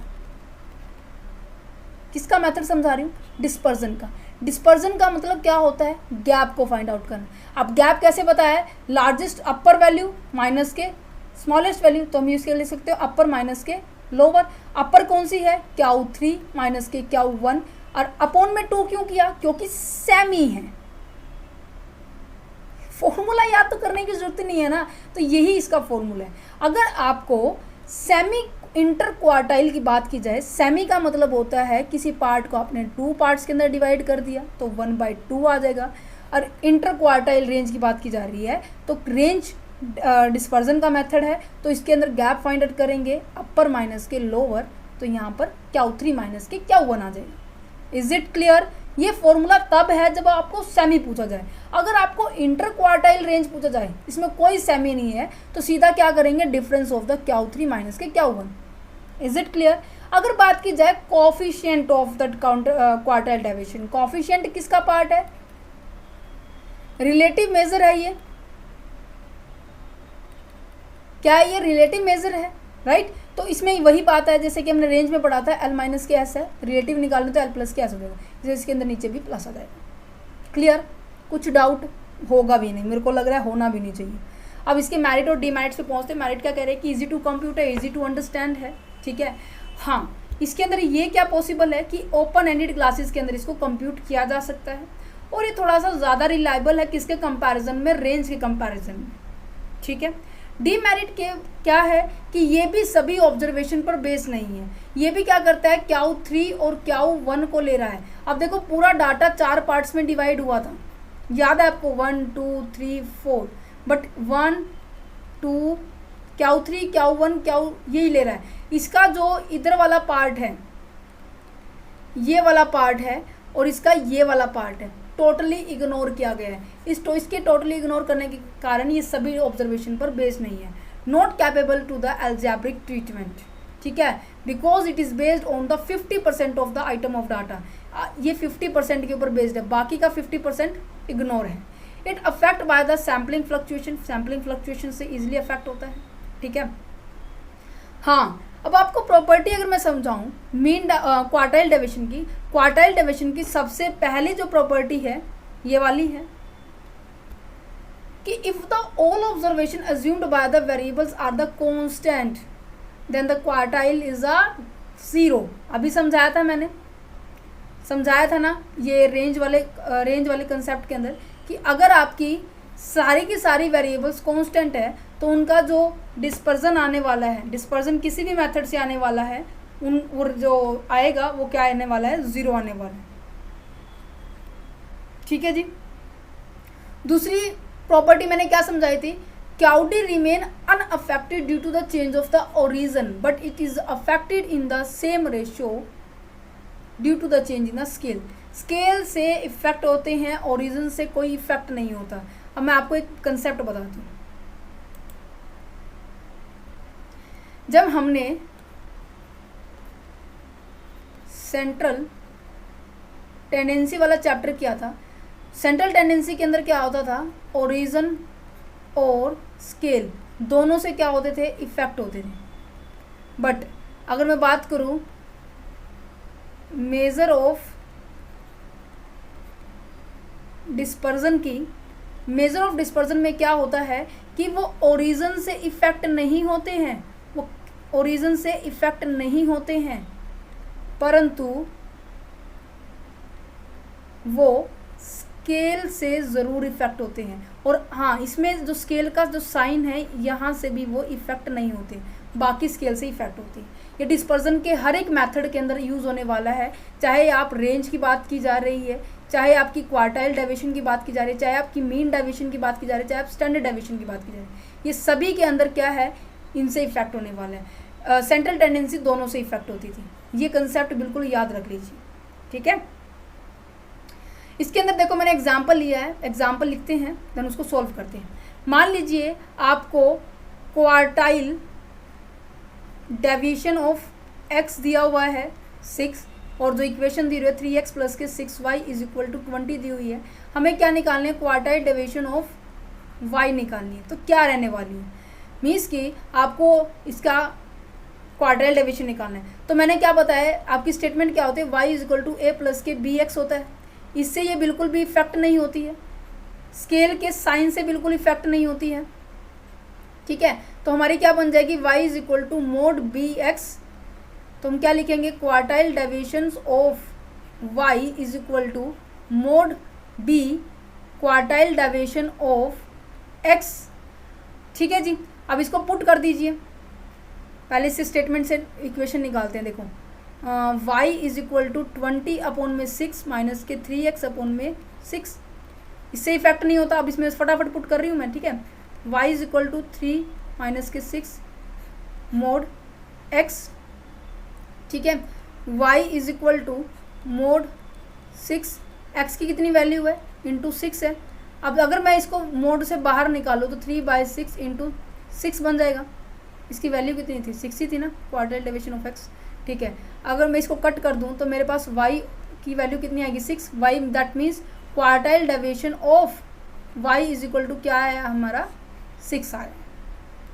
किसका मेथड समझा रही हूँ? डिस्पर्जन का। डिस्पर्जन का मतलब क्या होता है, गैप को फाइंड आउट करना। अब गैप कैसे बताया, लार्जेस्ट अपर वैल्यू माइनस के स्मॉलेस्ट वैल्यू, तो हम इसके लिख सकते हो अपर माइनस के लोअर। अपर कौन सी है, Q3 माइनस के Q1, और अपॉन में 2 क्यों किया, क्योंकि सेमी है। फॉर्मूला याद तो करने की जरूरत नहीं है ना, तो यही इसका फॉर्मूला है। अगर आपको सेमी इंटर क्वार्टाइल की बात की जाए, सेमी का मतलब होता है किसी पार्ट को आपने 2 पार्ट्स के अंदर डिवाइड कर दिया तो 1/2 आ जाएगा। और इंटर क्वार्टाइल रेंज की बात की जा रही है तो रेंज डिस्पर्जन का मेथड है, तो इसके अंदर गैप फाइंड आउट करेंगे अपर माइनस के लोअर, तो यहाँ पर Q3 माइनस के Q1 आ जाएगा। Is it clear? ये फॉर्मूला तब है जब आपको सेमी पूछा जाए। अगर आपको इंटर क्वार्टाइल रेंज पूछा जाए, इसमें कोई सेमी नहीं है, तो सीधा क्या करेंगे, difference of the Q3 minus के Q1। Is it clear? अगर बात की जाए coefficient of the quartile deviation, coefficient किसका पार्ट है, रिलेटिव मेजर है ये, क्या है ये, रिलेटिव मेजर है, राइट। तो इसमें वही बात है जैसे कि हमने रेंज में पढ़ा था, L माइनस के एस है, रिलेटिव निकालने तो L प्लस के एस हो जाएगा, जैसे इसके अंदर नीचे भी प्लस आ जाएगा। क्लियर? कुछ डाउट होगा भी नहीं, मेरे को लग रहा है होना भी नहीं चाहिए। अब इसके मेरिट और डीमेरिट्स पे पहुंचते। मेरिट क्या कह रहे हैं कि इजी टू कंप्यूट है, इजी टू अंडरस्टैंड है, ठीक है। हाँ, इसके अंदर ये क्या पॉसिबल है कि ओपन एंडेड क्लासेस के अंदर इसको कंप्यूट किया जा सकता है, और ये थोड़ा सा ज़्यादा रिलायबल है किसके कंपैरिजन में, रेंज के कंपैरिजन में, ठीक है। डीमेरिट के क्या है कि ये भी सभी ऑब्जर्वेशन पर बेस नहीं है, ये भी क्या करता है Q3 और Q1 को ले रहा है। अब देखो पूरा डाटा 4 पार्ट्स में डिवाइड हुआ था, याद है आपको, 1 2 3 4, बट 1 2 Q3 Q1 यही ले रहा है। इसका जो इधर वाला पार्ट है, ये वाला पार्ट है, और इसका ये वाला पार्ट है, टोटली इग्नोर किया गया है। इसके टोटली इग्नोर करने के कारण ये सभी ऑब्जर्वेशन पर बेस नहीं है, not capable to the algebraic treatment, ठीक है, because it is based on the 50% of the item of data. ये 50% के ऊपर बेस्ड है, बाकी का 50% इग्नोर है। It affect by the sampling fluctuation, sampling fluctuation से इजिली अफेक्ट होता है, ठीक है। हाँ, अब आपको प्रॉपर्टी अगर मैं समझाऊं मीन क्वार्टाइल डेविएशन की सबसे पहली जो प्रॉपर्टी है ये वाली है कि if the all observation assumed by the variables are the constant then the quartile is a 0। अभी समझाया था मैंने, समझाया था ना ये रेंज वाले कंसेप्ट के अंदर कि अगर आपकी सारी की सारी वेरिएबल्स कांस्टेंट है तो उनका जो डिस्पर्जन आने वाला है, डिस्पर्जन किसी भी मेथड से आने वाला है, वो जो आएगा वो क्या आने वाला है, 0 आने वाला है। ठीक है जी। दूसरी प्रॉपर्टी मैंने क्या समझाई थी, cloudy remain unaffected due to the change of the origin but it is affected in the same ratio due to the change in the scale. Scale से इफेक्ट होते हैं, ओरिजिन से कोई इफेक्ट नहीं होता। अब मैं आपको एक कंसेप्ट बताती हूँ। जब हमने सेंट्रल टेंडेंसी वाला चैप्टर किया था, सेंट्रल टेंडेंसी के अंदर क्या होता था, ओरिजिन और स्केल दोनों से क्या होते थे, इफेक्ट होते थे। बट अगर मैं बात करूं मेजर ऑफ डिस्पर्जन की, मेजर ऑफ डिस्पर्जन में क्या होता है कि वो ओरिजिन से इफेक्ट नहीं होते हैं, वो ओरिजिन से इफेक्ट नहीं होते हैं, परंतु वो स्केल से ज़रूर इफेक्ट होते हैं। और हाँ, इसमें जो स्केल का जो साइन है यहाँ से भी वो इफेक्ट नहीं होते, बाकी स्केल से इफेक्ट होती है। ये डिस्पर्जन के हर एक मेथड के अंदर यूज़ होने वाला है, चाहे आप रेंज की बात की जा रही है, चाहे आपकी क्वार्टाइल डेविएशन की बात की जा रही है, चाहे आपकी मीन डेविएशन की बात की जा रही है, चाहे आप स्टैंडर्ड डेविएशन की बात की जा रही है, ये सभी के अंदर क्या है, इनसे इफेक्ट होने वाला है। सेंट्रल टेंडेंसी दोनों से इफेक्ट होती थी, ये कंसेप्ट बिल्कुल याद रख लीजिए। ठीक है, इसके अंदर देखो मैंने एग्जाम्पल लिया है, एग्जाम्पल लिखते हैं देन उसको सॉल्व करते हैं। मान लीजिए आपको क्वार्टाइल डेविएशन ऑफ x दिया हुआ है 6 और जो इक्वेशन दी हुई है 3x प्लस के 6y इज इक्वल टू 20 दी हुई है। हमें क्या निकालना है, क्वार्टाइल डेविएशन ऑफ y निकालनी है। तो क्या रहने वाली है, मीन्स कि आपको इसका क्वार्टाइल डेविएशन निकालना है। तो मैंने क्या बताया, आपकी स्टेटमेंट क्या होती है, y is equal to a plus के bx होता है। इससे ये बिल्कुल भी इफेक्ट नहीं होती है, स्केल के साइन से बिल्कुल इफेक्ट नहीं होती है। ठीक है, तो हमारी क्या बन जाएगी, y is equal to mod bx। तो हम क्या लिखेंगे, quartile deviations of y is equal to mod b quartile deviation of x। ठीक है जी, अब इसको पुट कर दीजिए। पहले इस स्टेटमेंट से इक्वेशन निकालते हैं। देखो y is equal to 20 upon में 6 माइनस के 3x अपॉन में 6, इससे इफेक्ट नहीं होता। अब इसमें फटाफट पुट कर रही हूँ मैं। ठीक है, y is equal to 3 minus के 6 मोड x। ठीक है, y is equal to mod 6, x की कितनी वैल्यू है, इंटू 6 है। अब अगर मैं इसको मोड से बाहर निकालूँ तो 3/6 इंटू 6 बन जाएगा। इसकी वैल्यू कितनी थी, 6 ही थी ना, क्वार्टाइल डेविएशन ऑफ x। ठीक है, अगर मैं इसको कट कर दूं तो मेरे पास y की वैल्यू कितनी आएगी, 6। y that means quartile deviation of y is equal to क्या आया हमारा, 6 आया।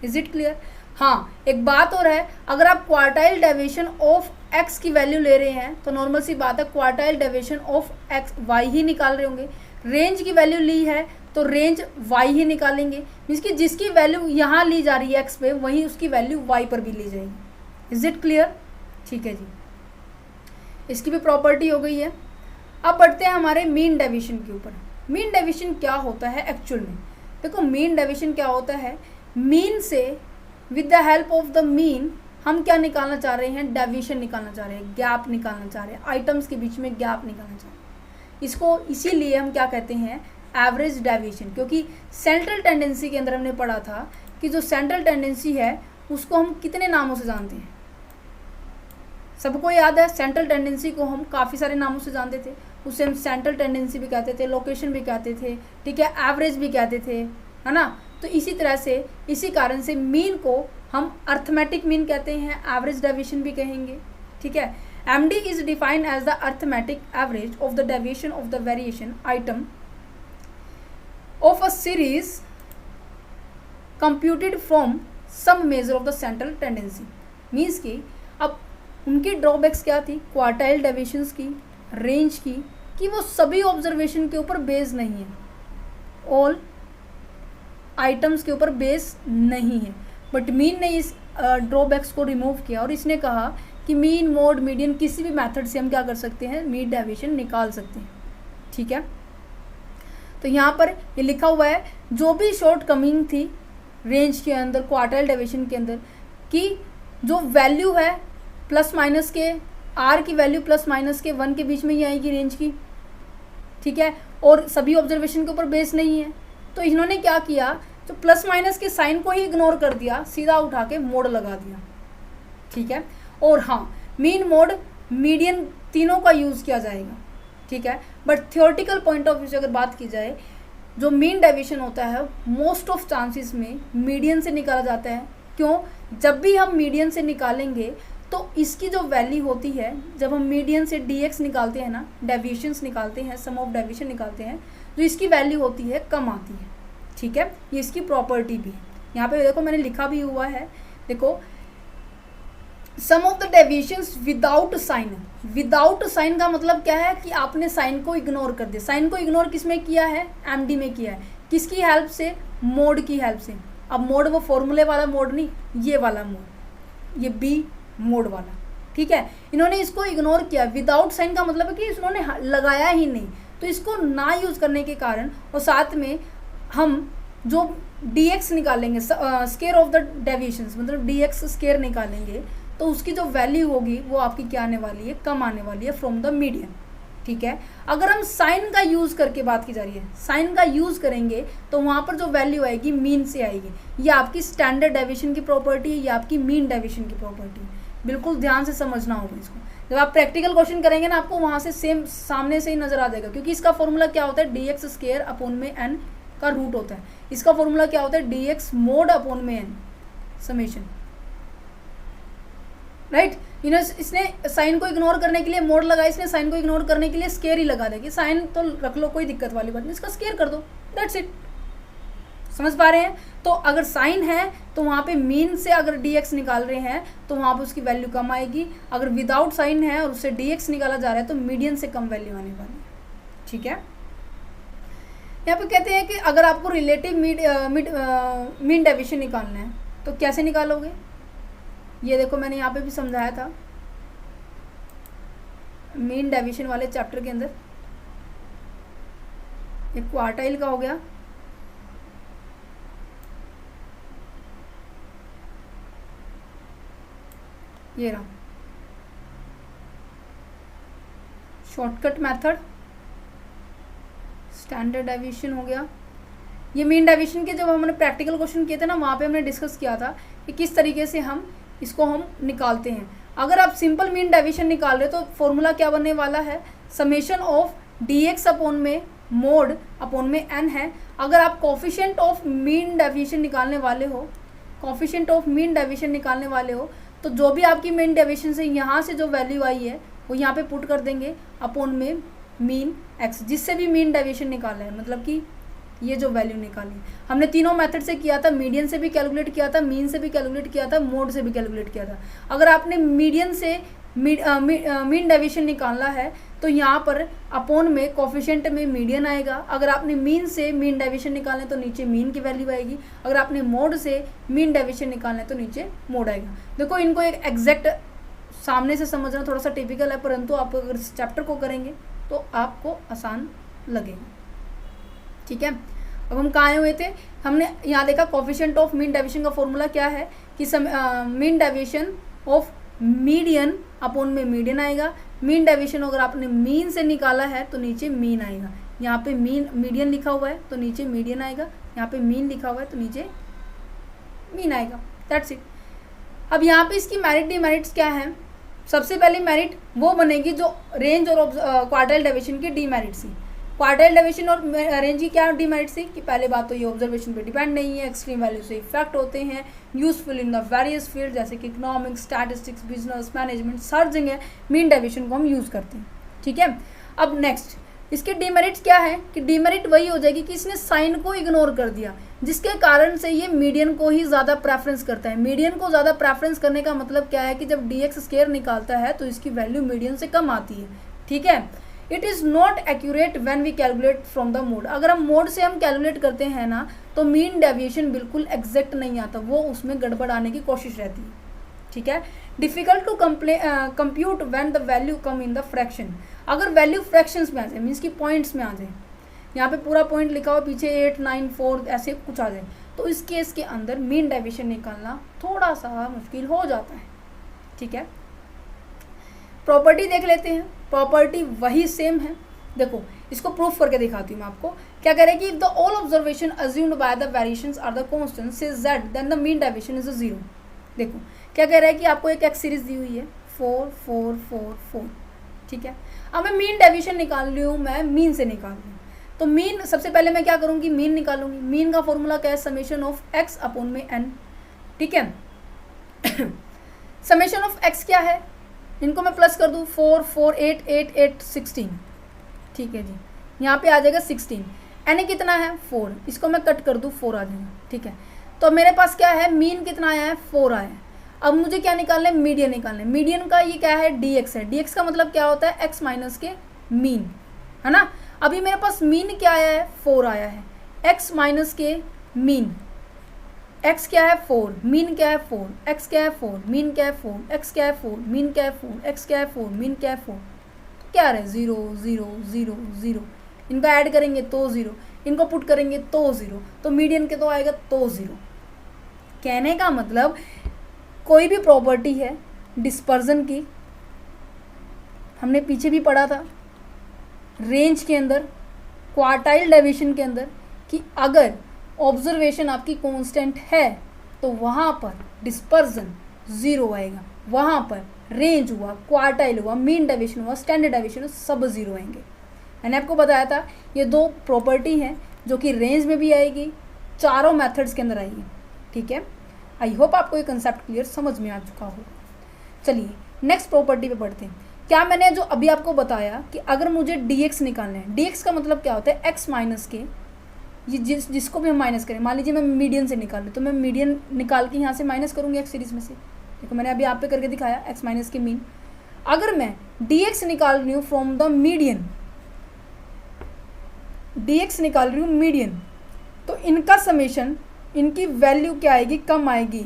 Is it clear. हाँ, एक बात और है, अगर आप क्वार्टाइल डेविएशन ऑफ x की वैल्यू ले रहे हैं तो नॉर्मल सी बात है, quartile deviation of x y ही निकाल रहे होंगे। रेंज की वैल्यू ली है तो रेंज y ही निकालेंगे, मीन्स कि जिसकी वैल्यू यहाँ ली जा रही है x पे, वहीं उसकी वैल्यू y पर भी ली जाएगी। Is it clear. ठीक है जी, इसकी भी प्रॉपर्टी हो गई है। अब बढ़ते हैं हमारे मीन डेविएशन के ऊपर। मीन डेविएशन क्या होता है एक्चुअल में, देखो मीन डेविएशन क्या होता है, मीन से with the help of the mean हम क्या निकालना चाह रहे हैं, डेविएशन निकालना चाह रहे हैं, गैप निकालना चाह रहे हैं, आइटम्स के बीच में गैप निकालना चाह रहे हैं। इसको इसीलिए हम क्या कहते हैं, एवरेज डेविएशन। क्योंकि सेंट्रल टेंडेंसी के अंदर हमने पढ़ा था कि जो सेंट्रल टेंडेंसी है उसको हम कितने नामों से जानते हैं, सबको याद है। सेंट्रल टेंडेंसी को हम काफ़ी सारे नामों से जानते थे, उसे हम सेंट्रल टेंडेंसी भी कहते थे, लोकेशन भी कहते थे, ठीक है, एवरेज भी कहते थे, है ना। तो इसी तरह से, इसी कारण से मीन को हम अर्थमेटिक मीन कहते हैं, एवरेज डेविएशन भी कहेंगे। ठीक है, MD is defined as the arithmetic average of the deviation of the variation item of a series computed from some measure of the central tendency. Means की अब उनकी ड्रॉबैक्स क्या थी, क्वार्टाइल डेविएशंस की, रेंज की, कि वो सभी ऑब्जर्वेशन के ऊपर बेस नहीं है, ऑल आइटम्स के ऊपर बेस नहीं है। बट मीन ने इस ड्रॉबैक्स को रिमूव किया और इसने कहा कि मीन, मोड, मीडियन किसी भी मेथड से हम क्या कर सकते हैं, मीन डेविएशन निकाल सकते हैं। ठीक है, तो यहाँ पर ये लिखा हुआ है जो भी शॉर्ट कमिंग थी रेंज के अंदर, क्वार्टाइल डेविएशन के अंदर, कि जो वैल्यू है प्लस माइनस के, आर की वैल्यू प्लस माइनस के 1 के बीच में ही आएगी रेंज की। ठीक है, और सभी ऑब्जर्वेशन के ऊपर बेस नहीं है, तो इन्होंने क्या किया, जो प्लस माइनस के साइन को ही इग्नोर कर दिया, सीधा उठा के मोड लगा दिया। ठीक है, और हाँ, मीन, मोड, मीडियन तीनों का यूज़ किया जाएगा। ठीक है, but theoretical point of view से अगर बात की जाए, जो मीन डेविएशन होता है मोस्ट ऑफ चांसेस में मीडियन से निकाला जाता है। क्यों? जब भी हम मीडियन से निकालेंगे तो इसकी जो वैल्यू होती है, जब हम मीडियन से dx निकालते हैं ना, डेविएशंस निकालते हैं, सम ऑफ डेविएशन निकालते हैं, जो इसकी वैल्यू होती है कम आती है। ठीक है, ये इसकी प्रॉपर्टी भी है। यहाँ पे देखो मैंने लिखा भी हुआ है, देखो sum of the deviations without sign. Without sign का मतलब क्या है कि आपने साइन को इग्नोर कर दिया। साइन को इग्नोर किस में किया है, एमडी में किया है। किसकी हेल्प से, मोड की हेल्प से। अब मोड वो फॉर्मूले वाला मोड नहीं, ये वाला मोड, ये बी मोड वाला। ठीक है, इन्होंने इसको इग्नोर किया। विदाउट साइन का मतलब है कि इन्होंने लगाया ही नहीं, तो इसको ना यूज़ करने के कारण, और साथ में हम जो dx निकालेंगे, स्केयर ऑफ द डेविएशंस, मतलब dx स्केयर निकालेंगे, तो उसकी जो वैल्यू होगी वो आपकी क्या आने वाली है, कम आने वाली है फ्रॉम द मीडियन। ठीक है, अगर हम साइन का यूज़ करके बात की जा रही है, साइन का यूज़ करेंगे तो वहाँ पर जो वैल्यू आएगी मीन से आएगी। ये आपकी स्टैंडर्ड डेविएशन की प्रॉपर्टी है, ये आपकी मीन डेविएशन की प्रॉपर्टी है। बिल्कुल ध्यान से समझना होगा इसको। जब आप प्रैक्टिकल क्वेश्चन करेंगे ना, आपको वहाँ से सेम सामने से ही नजर आ जाएगा, क्योंकि इसका फॉर्मूला क्या होता है, dx स्केयर अपॉन में n का रूट होता है। इसका फॉर्मूला क्या होता है, dx मोड अपॉन में n समेशन। राइट, इसने साइन को इग्नोर करने के लिए मोड लगाया, इसने साइन को इग्नोर करने के लिए स्केयर ही लगा देगी। साइन तो रख लो, कोई दिक्कत वाली बात नहीं, इसका स्केयर कर दो, दैट्स इट। समझ पा रहे हैं? तो अगर साइन है तो वहाँ पे मीन से अगर dx निकाल रहे हैं तो वहाँ पे उसकी वैल्यू कम आएगी। अगर विदाउट साइन है और उससे dx निकाला जा रहा है तो मीडियन से कम वैल्यू आने वाली है। ठीक है, यहाँ पे कहते हैं कि अगर आपको रिलेटिव मीन डेविएशन निकालना है तो कैसे निकालोगे, ये देखो मैंने यहाँ पे भी समझाया था मीन डेविएशन वाले चैप्टर के अंदर। एक क्वार्टाइल का हो गया, ये रहा शॉर्टकट मेथड, स्टैंडर्ड डेविएशन हो गया। ये मीन डेविएशन के जब हमने प्रैक्टिकल क्वेश्चन किए थे ना, वहाँ पे हमने डिस्कस किया था कि किस तरीके से हम इसको हम निकालते हैं। अगर आप सिंपल मीन डेविएशन निकाल रहे हो तो फॉर्मूला क्या बनने वाला है, समेशन ऑफ dx अपॉन में मोड अपॉन में n है। अगर आप कोफिशिएंट ऑफ मीन डेविएशन निकालने वाले हो, कोफिशिएंट ऑफ मीन डेविएशन निकालने वाले हो, तो जो भी आपकी मीन डेविएशन से यहाँ से जो वैल्यू आई है वो यहाँ पे पुट कर देंगे अपॉन में मीन x, जिससे भी मीन डेविएशन निकाला है, मतलब कि ये जो वैल्यू निकाली हमने तीनों मेथड से किया था। मीडियन से भी कैलकुलेट किया था, मीन से भी कैलकुलेट किया था, मोड से भी कैलकुलेट किया था। अगर आपने मीडियन से मीन डेविएशन निकालना है तो यहाँ पर अपॉन में कोफिशिएंट में मीडियन आएगा। अगर आपने मीन से मीन डेविएशन निकालना है तो नीचे मीन की वैल्यू आएगी। अगर आपने मोड से मीन डेविएशन निकालना है तो नीचे मोड आएगा। देखो इनको एक एग्जैक्ट सामने से समझना थोड़ा सा टिपिकल है, परंतु आप अगर इस चैप्टर को करेंगे तो आपको आसान लगेगा। ठीक है, अब हम कहाँ आए हुए थे, हमने यहाँ देखा कोफिशिएंट ऑफ मीन डेविएशन का फॉर्मूला क्या है कि mean deviation of median upon में मीडियन आएगा। मीन डेविएशन अगर आपने मीन से निकाला है तो नीचे मीन आएगा। यहाँ पे मीडियन लिखा हुआ है तो नीचे मीडियन आएगा, यहाँ पे मीन लिखा हुआ है तो नीचे मीन आएगा, दैट्स इट। अब यहाँ पे इसकी मेरिट डिमेरिट्स क्या है, सबसे पहले मेरिट वो बनेगी जो रेंज और क्वार्टाइल डेविएशन की डिमेरिट्स थी। क्वार्टाइल डेविएशन और रेंज की क्या डिमेरिट्स थी कि पहले बात तो ये ऑब्जर्वेशन पे डिपेंड नहीं है, एक्सट्रीम वैल्यू से इफेक्ट होते हैं, useful in the various field जैसे कि इकोनॉमिक्स, स्टैटिस्टिक्स, बिजनेस मैनेजमेंट, हर जगह मीन डेविएशन को हम यूज़ करते हैं। ठीक है, अब नेक्स्ट इसके डिमेरिट्स क्या है कि डिमेरिट वही हो जाएगी कि इसने साइन को इग्नोर कर दिया, जिसके कारण से ये मीडियन को ही ज़्यादा प्रेफरेंस करता है। मीडियन को ज़्यादा प्रेफरेंस करने का मतलब क्या है कि जब dx स्केयर निकालता है तो इसकी वैल्यू मीडियन से कम आती है। ठीक है, it is not accurate when we calculate from the mode. अगर हम मोड से हम कैलकुलेट करते हैं ना तो मीन डेविएशन बिल्कुल एग्जैक्ट नहीं आता, वो उसमें गड़बड़ आने की कोशिश रहती है। ठीक है। Difficult to compute when the value come in the fraction, अगर वैल्यू फ्रैक्शंस में आ जाए, मीन्स की पॉइंट्स में आ जाए, यहाँ पे पूरा पॉइंट लिखा हो, पीछे 8, 9, 4 ऐसे कुछ आ जाए, तो इस केस के अंदर मीन डेविएशन निकालना थोड़ा सा मुश्किल हो जाता है, ठीक है। प्रॉपर्टी देख लेते हैं, प्रॉपर्टी वही सेम है। देखो इसको प्रूफ करके दिखाती हूँ मैं आपको। क्या कह रहे हैं कि if the all observation assumed by the variations are the constants is z then the mean deviation is 0। देखो क्या कह रहा है कि आपको एक एक्स सीरीज दी हुई है 4 4 4 4, ठीक है। अब मैं मीन डेविएशन निकाल रही हूँ, मैं मीन से निकाल रही हूँ, तो मीन सबसे पहले मैं क्या करूँगी, मीन निकालूंगी। मीन का फॉर्मूला क्या है, समेशन ऑफ एक्स अपॉन में एन, ठीक है। समेशन ऑफ एक्स क्या है, इनको मैं प्लस कर दूँ, 4 4 8 8 8 16, ठीक है जी। यहाँ पे आ जाएगा 16, एन कितना है 4, इसको मैं कट कर दूँ 4 आ जाएगा, ठीक है। तो मेरे पास क्या है, मीन कितना आया है 4 आया है। अब मुझे क्या निकालना है, मीडियन निकालना है। मीडियन का ये क्या है, dx है। dx का मतलब क्या होता है, x माइनस के मीन, है ना। अभी मेरे पास मीन क्या आया है, 4 आया है, x माइनस के मीन, x क्या है 4, मीन क्या है 4, x क्या है 4, मीन क्या है 4, x क्या है 4, मीन क्या है 4, x क्या है 4, मीन क्या है 4, क्या रहे 0 0 0 0। इनका ऐड करेंगे तो 0, इनको पुट करेंगे तो 0, तो मीडियन के तो आएगा तो 0। कहने का मतलब कोई भी प्रॉपर्टी है डिस्पर्जन की, हमने पीछे भी पढ़ा था रेंज के अंदर, क्वार्टाइल डेविएशन के अंदर, कि अगर ऑब्जर्वेशन आपकी कांस्टेंट है तो वहाँ पर डिस्पर्जन 0 आएगा, वहाँ पर रेंज हुआ, क्वार्टाइल हुआ, मीन डेविएशन हुआ, स्टैंडर्ड डेविएशन हुआ, सब 0 आएंगे। मैंने आपको बताया था ये दो प्रॉपर्टी हैं जो कि रेंज में भी आएगी, चारों मेथड्स के अंदर आएगी, ठीक है। आई होप आपको ये कंसेप्ट क्लियर समझ में आ चुका हो। चलिए नेक्स्ट प्रॉपर्टी पे बढ़ते हैं। क्या मैंने जो अभी आपको बताया कि अगर मुझे dx निकालना है, dx का मतलब क्या होता है, x माइनस के, ये जिसको भी हम माइनस करें, मान लीजिए मैं मीडियन से निकाल लूँ, तो मैं मीडियन निकाल के यहाँ से माइनस करूँगी एक्स सीरीज में से। देखो मैंने अभी आप पे करके दिखाया x माइनस के मीन। अगर मैं dx निकाल रही हूँ फ्रॉम द मीडियन, dx निकाल रही हूँ मीडियन, तो इनका समेशन, इनकी वैल्यू क्या आएगी, कम आएगी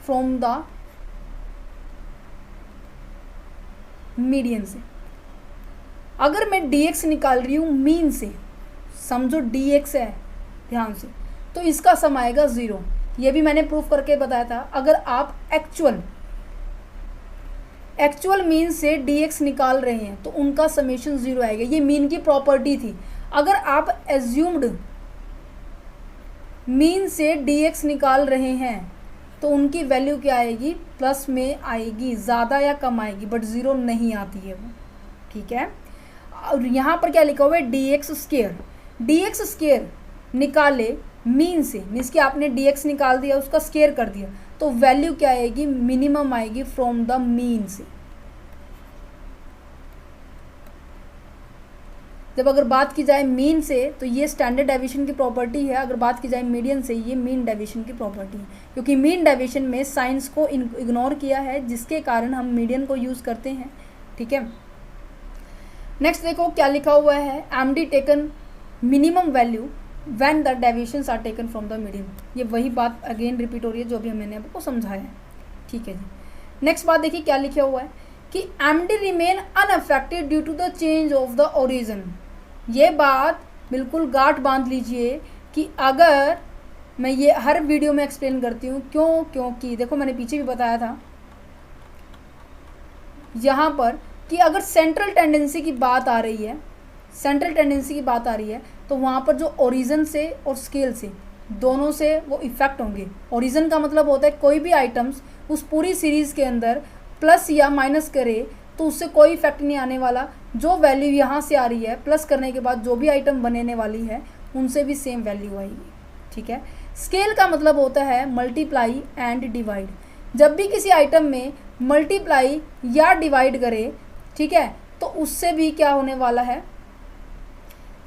फ्रॉम द मीडियन से। अगर मैं dx निकाल रही हूँ मीन से, समझो dx है ध्यान से, तो इसका सम आएगा 0। ये भी मैंने प्रूफ करके बताया था। अगर आप एक्चुअल मीन से dx निकाल रहे हैं तो उनका समेशन 0 आएगा। ये मीन की प्रॉपर्टी थी। अगर आप एज्यूम्ड मीन से dx निकाल रहे हैं तो उनकी वैल्यू क्या आएगी, प्लस में आएगी, ज़्यादा या कम आएगी, बट 0 नहीं आती है वो, ठीक है। और यहाँ पर क्या लिखा हुआ है, dx स्क्वायर। dx स्क्वायर निकाले मीन से, मीन्स कि आपने dx निकाल दिया, उसका स्क्वायर कर दिया, तो वैल्यू क्या आएगी, मिनिमम आएगी फ्रॉम द मीन से। जब अगर बात की जाए मीन से तो ये स्टैंडर्ड डेविएशन की प्रॉपर्टी है, अगर बात की जाए मीडियन से ये मीन डेविएशन की प्रॉपर्टी है, क्योंकि मीन डेविएशन में साइंस को इग्नोर किया है, जिसके कारण हम मीडियन को यूज़ करते हैं, ठीक है। नेक्स्ट देखो क्या लिखा हुआ है, MD taken minimum value when the deviations are taken from the median. ये वही बात अगेन रिपीट हो रही है जो भी मैंने आपको समझाया है, ठीक है जी। नेक्स्ट बात देखिए क्या लिखा हुआ है कि MD remain unaffected due to the change of the origin. ये बात बिल्कुल गांठ बांध लीजिए कि अगर मैं ये हर वीडियो में एक्सप्लेन करती हूँ, क्योंकि देखो मैंने पीछे भी बताया था यहाँ पर कि अगर सेंट्रल टेंडेंसी की बात आ रही है, सेंट्रल टेंडेंसी की बात आ रही है, तो वहाँ पर जो ओरिजिन से और स्केल से दोनों से वो इफ़ेक्ट होंगे। ओरिजिन का मतलब होता है कोई भी आइटम्स उस पूरी सीरीज़ के अंदर प्लस या माइनस करे तो उससे कोई इफेक्ट नहीं आने वाला। जो वैल्यू यहाँ से आ रही है प्लस करने के बाद जो भी आइटम बनने वाली है उनसे भी सेम वैल्यू आएगी, ठीक है। स्केल का मतलब होता है मल्टीप्लाई एंड डिवाइड। जब भी किसी आइटम में मल्टीप्लाई या डिवाइड करे, ठीक है, तो उससे भी क्या होने वाला है,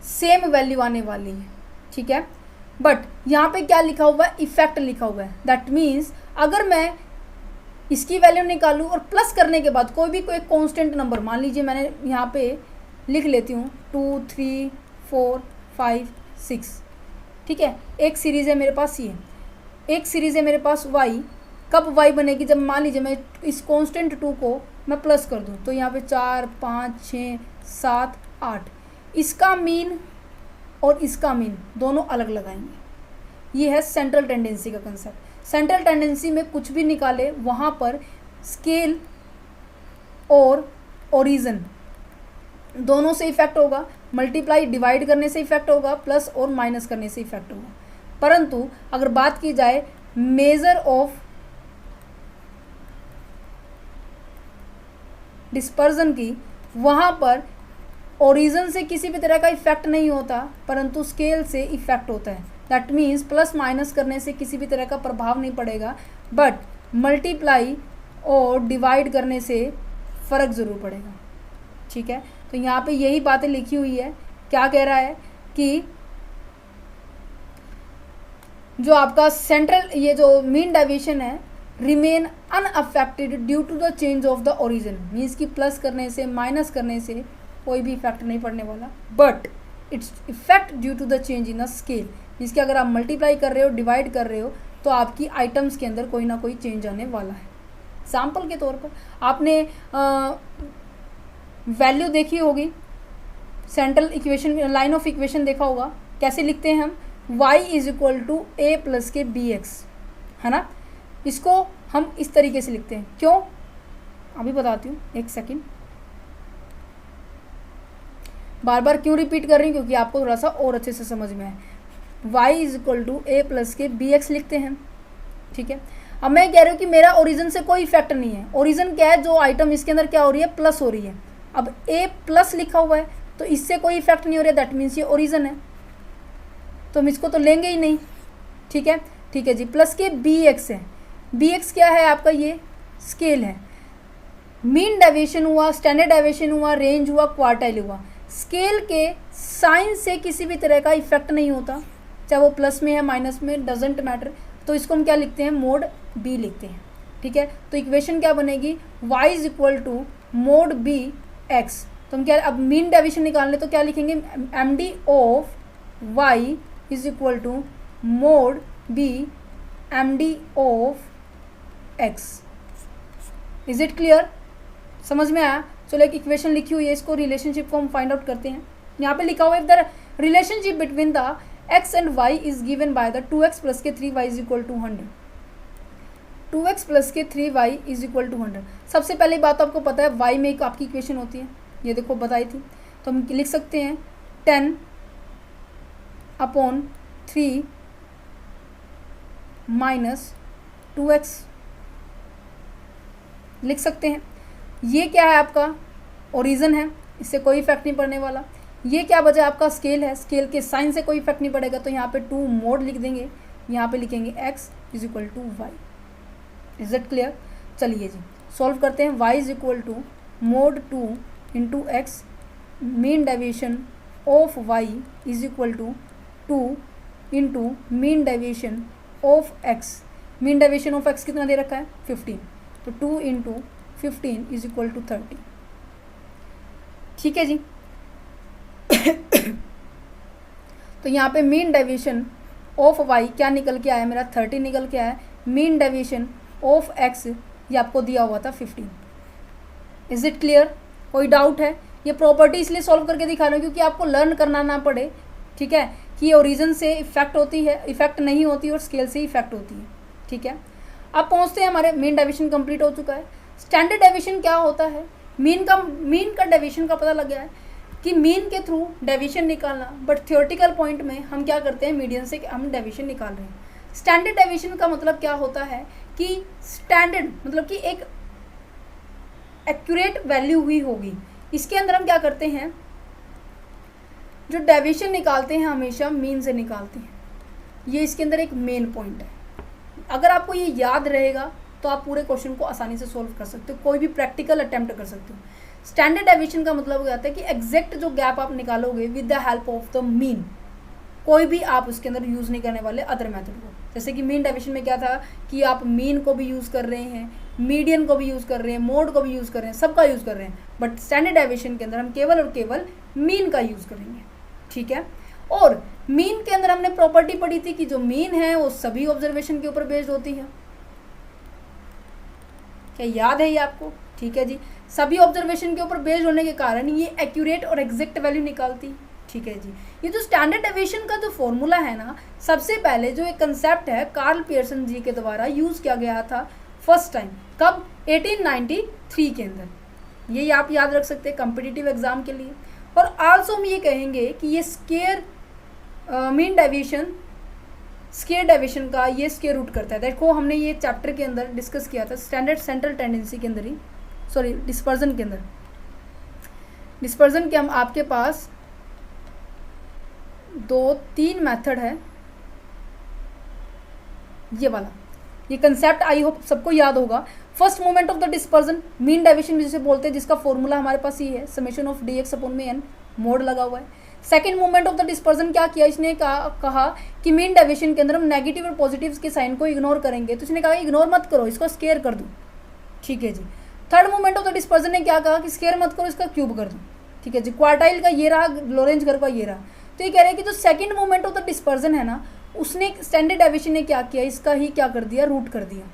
सेम वैल्यू आने वाली है, ठीक है। बट यहाँ पे क्या लिखा हुआ है, इफेक्ट लिखा हुआ है। दैट मीन्स अगर मैं इसकी वैल्यू निकालूँ और प्लस करने के बाद कोई कांस्टेंट नंबर, मान लीजिए मैंने यहाँ पे लिख लेती हूँ 2 3 4 5 6, ठीक है। एक सीरीज़ है मेरे पास, ये एक सीरीज़ है मेरे पास y, कब y बनेगी, जब मान लीजिए मैं इस कांस्टेंट 2 को मैं प्लस कर दूँ, तो यहाँ पे 4 5 6 7 8, इसका मीन और इसका मीन दोनों अलग लगाएंगे। ये है सेंट्रल टेंडेंसी का कंसेप्ट। सेंट्रल टेंडेंसी में कुछ भी निकाले वहाँ पर स्केल और ओरिजिन दोनों से इफेक्ट होगा, मल्टीप्लाई डिवाइड करने से इफेक्ट होगा, प्लस और माइनस करने से इफेक्ट होगा। परंतु अगर बात की जाए मेजर ऑफ डिस्पर्जन की, वहाँ पर ओरिजिन से किसी भी तरह का इफेक्ट नहीं होता, परंतु स्केल से इफेक्ट होता है। दैट मीन्स प्लस माइनस करने से किसी भी तरह का प्रभाव नहीं पड़ेगा, बट मल्टीप्लाई और डिवाइड करने से फ़र्क ज़रूर पड़ेगा। ठीक है, तो यहाँ पे यही बातें लिखी हुई है। क्या कह रहा है कि जो आपका सेंट्रल ये जो मीन डेविएशन है remain unaffected due to the change of the origin, means कि प्लस करने से माइनस करने से कोई भी इफेक्ट नहीं पड़ने वाला, but it's effect due to the change in a scale, जिसके अगर आप मल्टीप्लाई कर रहे हो डिवाइड कर रहे हो तो आपकी आइटम्स के अंदर कोई ना कोई चेंज आने वाला है। एग्जाम्पल के तौर पर आपने वैल्यू देखी होगी, central equation line of equation देखा होगा, कैसे लिखते हैं हम, y is equal to a plus के बी एक्स, है ना। इसको हम इस तरीके से लिखते हैं, क्यों अभी बताती हूँ, एक सेकेंड। बार बार क्यों रिपीट कर रही हूँ, क्योंकि आपको थोड़ा सा और अच्छे से समझ में आए। y is equal to a plus के बी एक्स लिखते हैं, ठीक है। अब मैं कह रही हूँ कि मेरा ओरिजिन से कोई इफेक्ट नहीं है। ओरिजिन क्या है, जो आइटम इसके अंदर क्या हो रही है, प्लस हो रही है। अब a प्लस लिखा हुआ है तो इससे कोई इफेक्ट नहीं हो रहा है, दैट मीन्स ये ओरिजिन है, तो हम इसको तो लेंगे ही नहीं। ठीक है, ठीक है जी। प्लस के बी एक्स है, बी एक्स क्या है आपका, ये स्केल है। मीन डेविएशन हुआ, स्टैंडर्ड डेविएशन हुआ, रेंज हुआ, क्वार्टाइल हुआ। स्केल के साइन से किसी भी तरह का इफेक्ट नहीं होता, चाहे वो प्लस में है माइनस में, डजेंट मैटर। तो इसको हम क्या लिखते हैं, मोड बी लिखते हैं। ठीक है, तो इक्वेशन क्या बनेगी, y is equal to mod b x. तो हम क्या, अब मीन डेविएशन निकालने तो क्या लिखेंगे, M D of y is equal to mod b M D of x. Is it clear, समझ में आया। चलो एक इक्वेशन लिखी हुई है, इसको रिलेशनशिप को हम फाइंड आउट करते हैं। यहाँ पे लिखा हुआ है, the relationship between the x and y is given by the 2x plus के 3y is equal to 100। 2x plus के 3y इज इक्वल टू 100। सबसे पहली बात आपको पता है y में एक आपकी इक्वेशन होती है, ये देखो बताई थी, तो हम लिख सकते हैं 10 अपॉन 3 माइनस 2x लिख सकते हैं। ये क्या है, आपका ओरिजिन है, इससे कोई इफेक्ट नहीं पड़ने वाला। ये क्या बचा, आपका स्केल है, स्केल के साइन से कोई इफेक्ट नहीं पड़ेगा, तो यहाँ पे 2 मोड लिख देंगे, यहाँ पे लिखेंगे x is equal to y. Is it clear. चलिए जी सॉल्व करते हैं। y is equal to mod 2 into x, mean deviation of y is equal to 2 into mean deviation of x। Mean deviation of x कितना दे रखा है, 15, तो 2 इंटू 15 इज इक्वल टू 30। ठीक है जी। तो यहाँ पे मीन डेविएशन ऑफ y क्या निकल के आया, मेरा 30 निकल के आया। मीन डेविएशन ऑफ x ये आपको दिया हुआ था 15। इज इट क्लियर, कोई डाउट है। ये प्रॉपर्टी इसलिए सॉल्व करके दिखा रहा हूँ क्योंकि आपको लर्न करना ना पड़े, ठीक है, कि ओरिजिन से इफेक्ट होती है, इफेक्ट नहीं होती, और स्केल से इफेक्ट होती है। ठीक है, अब पहुँचते हैं, हमारे मीन डेविएशन कंप्लीट हो चुका है। स्टैंडर्ड डेविएशन क्या होता है, मीन का डेविएशन का पता लग गया है कि मीन के थ्रू डेविएशन निकालना, बट थियोरेटिकल पॉइंट में हम क्या करते हैं, मीडियन से हम डेविएशन निकाल रहे हैं। स्टैंडर्ड डेविएशन का मतलब क्या होता है कि स्टैंडर्ड मतलब कि एक एक्यूरेट वैल्यू हुई होगी। इसके अंदर हम क्या करते हैं, जो डेविएशन निकालते हैं हमेशा मीन से निकालते हैं। ये इसके अंदर एक मेन पॉइंट है। अगर आपको ये याद रहेगा तो आप पूरे क्वेश्चन को आसानी से सोल्व कर सकते हो, कोई भी प्रैक्टिकल अटेम्प्ट कर सकते हो। स्टैंडर्ड डेविएशन का मतलब हो जाता है कि एग्जैक्ट जो गैप आप निकालोगे with the help of the mean, कोई भी आप उसके अंदर यूज़ नहीं करने वाले अदर मेथड को। जैसे कि मीन डेविएशन में क्या था कि आप मीन को भी यूज़ कर रहे हैं, मीडियन को भी यूज़ कर रहे हैं, मोड को भी यूज़ कर रहे हैं, सबका यूज़ कर रहे हैं, बट स्टैंडर्ड डेविएशन के अंदर हम केवल और केवल मीन का यूज़ करेंगे। ठीक है, और मीन के अंदर हमने प्रॉपर्टी पढ़ी थी कि जो मीन है वो सभी ऑब्जर्वेशन के ऊपर बेस्ड होती है। क्या याद है ये आपको? ठीक है जी। सभी ऑब्जर्वेशन के ऊपर बेस्ड होने के कारण ये एक्यूरेट और एग्जैक्ट वैल्यू निकालती। ठीक है जी। ये जो स्टैंडर्ड डेविएशन का जो फॉर्मूला है ना, सबसे पहले जो एक कंसेप्ट है कार्ल पियर्सन जी के द्वारा यूज़ किया गया था फर्स्ट टाइम, कब? 1893 के अंदर। ये आप याद रख सकते हैं कॉम्पिटिटिव एग्जाम के लिए। और आल्सो हम ये कहेंगे कि ये square mean deviation, square deviation का ये स्केयर रूट करता है। देखो हमने ये चैप्टर के अंदर डिस्कस किया था स्टैंडर्ड सेंट्रल टेंडेंसी के अंदर ही, सॉरी डिस्पर्जन के अंदर। डिस्पर्जन के हम आपके पास 2-3 मेथड है। ये वाला ये कंसेप्ट आई होप सबको याद होगा। First moment of the dispersion, mean deviation जिसे बोलते हैं, जिसका फॉर्मूला हमारे पास ये है, समेशन ऑफ dx अपॉन में n, मोड लगा हुआ है। Second moment of the dispersion क्या किया इसने, कहा कि मीन डेविएशन के अंदर हम नेगेटिव और पॉजिटिव के साइन को इग्नोर करेंगे, तो इसने कहा इग्नोर मत करो, इसको स्केयर कर दो। ठीक है जी। Third moment of the dispersion ने क्या कहा कि स्केयर मत करो, इसका क्यूब कर दो। ठीक है जी। क्वार्टाइल का ये रहा, लोरेंज कर्व का ये रहा। तो ये कह रहे हैं कि जो second moment of the dispersion है ना, उसने स्टैंडर्ड डेविएशन ने क्या किया, इसका ही क्या कर दिया, रूट कर दिया।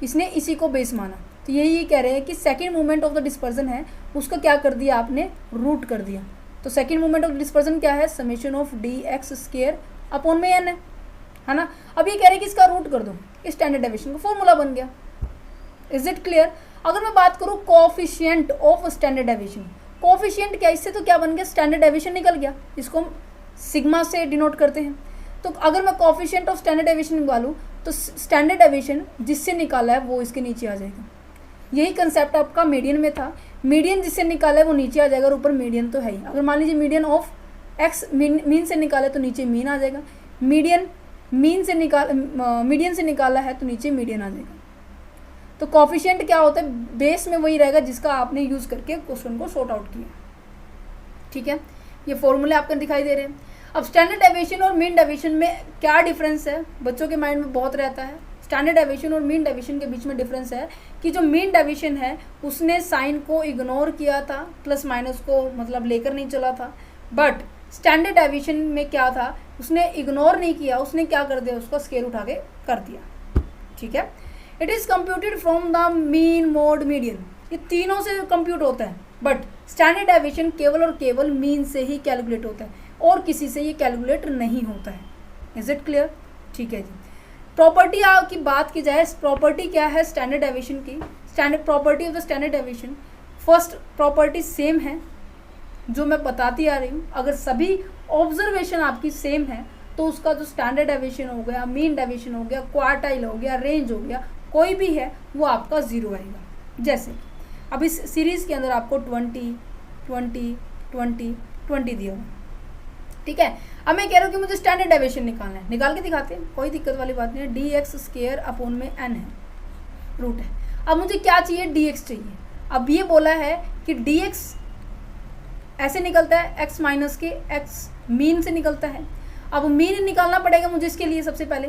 इसने इसी को बेस माना। तो यही कह रहे हैं कि second moment of the dispersion है, उसका क्या कर दिया आपने, रूट कर दिया। तो सेकंड मोमेंट ऑफ डिस्पर्जन क्या है, summation of dx square upon में n है ना। अब ये कह रहे हैं कि इसका रूट कर दो, इस स्टैंडर्ड डेविएशन का फॉर्मूला बन गया। Is it clear? अगर मैं बात करूँ coefficient of standard deviation, coefficient क्या, इससे तो क्या बन गया, स्टैंडर्ड डेविएशन निकल गया, इसको हम सिग्मा से डिनोट करते हैं। तो अगर मैं कोएफिशिएंट ऑफ स्टैंडर्ड डेविएशन निकालूँ तो स्टैंडर्ड डेविएशन जिससे निकाला है वो इसके नीचे आ जाएगा। यही कंसेप्ट आपका मीडियन में था, मीडियन जिससे निकाला है वो नीचे आ जाएगा और ऊपर मीडियन तो है ही। अगर मान लीजिए मीडियन ऑफ एक्स मीन से निकाले तो नीचे मीन आ जाएगा, मीडियन मीडियन से निकाला है तो नीचे मीडियन आ जाएगा। तो कोएफिशिएंट क्या होता है, बेस में वही रहेगा जिसका आपने यूज़ करके क्वेश्चन को सॉर्ट आउट किया। ठीक है, ये फॉर्मूले आपको दिखाई दे रहे हैं। अब स्टैंडर्ड डेविएशन और मीन डेविएशन में क्या डिफरेंस है, बच्चों के माइंड में बहुत रहता है। स्टैंडर्ड डेविएशन और मीन डेविएशन के बीच में डिफरेंस है कि जो मीन डेविएशन है उसने साइन को इग्नोर किया था, प्लस माइनस को मतलब लेकर नहीं चला था। बट स्टैंडर्ड डेविएशन में क्या था, उसने इग्नोर नहीं किया, उसने क्या कर दिया, उसका स्केयर उठा के कर दिया। ठीक है। It is computed from the mean, mode, median, ये तीनों से कंप्यूट होता है। बट स्टैंडर्ड डेविएशन केवल और केवल मीन से ही कैलकुलेट होता है और किसी से ये कैलकुलेट नहीं होता है। Is it clear? ठीक है जी। प्रॉपर्टी की बात की जाए, प्रॉपर्टी क्या है स्टैंडर्ड डेविएशन की, standard property of the standard deviation, first property same है जो मैं बताती आ रही हूँ। अगर सभी ऑब्जर्वेशन आपकी सेम है तो उसका जो स्टैंडर्ड डेविएशन हो गया, मीन डेविएशन हो गया, क्वार्टाइल हो गया, रेंज हो गया, कोई भी है वो आपका 0 आएगा। जैसे अब इस सीरीज़ के अंदर आपको 20, 20, 20, 20 दिया हुआ। ठीक है। अब मैं कह रहा हूँ कि मुझे स्टैंडर्ड डेविएशन निकालना है, निकाल के दिखाते हैं, कोई दिक्कत वाली बात नहीं है। dx स्क्वायर अपॉन में n है, रूट है। अब मुझे क्या चाहिए, dx चाहिए। अब ये बोला है कि dx ऐसे निकलता है, x माइनस के x मीन से निकलता है। अब मीन निकालना पड़ेगा मुझे इसके लिए सबसे पहले,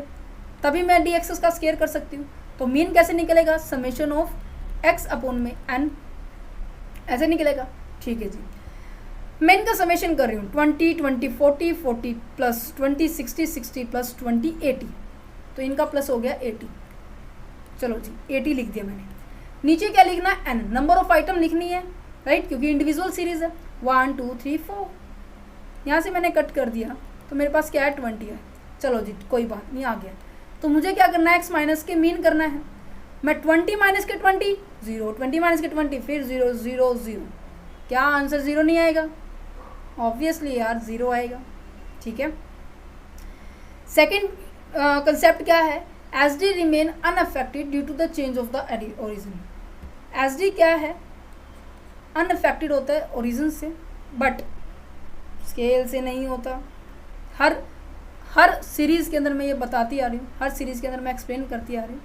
तभी मैं dx का स्क्वायर कर सकती हूँ। तो मीन कैसे निकलेगा, समेशन ऑफ x अपॉन में n, ऐसे निकलेगा। ठीक है जी। मैं इनका समेशन कर रही हूँ 20, 20, 40, 40 प्लस 20, 60, 60 प्लस 20, 80। तो इनका प्लस हो गया 80। चलो जी 80 लिख दिया मैंने। नीचे क्या लिखना है, n, नंबर ऑफ आइटम लिखनी है, राइट, क्योंकि इंडिविजुअल सीरीज है। 1, 2, 3, 4, यहाँ से मैंने कट कर दिया तो मेरे पास क्या है, 20 है। चलो जी कोई बात नहीं, आ गया। तो मुझे क्या करना है, x माइनस के मीन करना है। मैं 20 माइनस के 20, 0, 20 माइनस के 20, फिर 0, 0, 0। क्या आंसर 0 नहीं आएगा? ऑब्वियसली यार 0 आएगा। ठीक है। सेकेंड कंसेप्ट क्या है, S D remain unaffected due to the change of the origin. S D क्या है, अनअफेक्टेड होता है ओरिजिन से, बट स्केल से नहीं होता। हर सीरीज़ के अंदर मैं ये बताती आ रही हूँ, हर सीरीज़ के अंदर मैं एक्सप्लेन करती आ रही हूँ,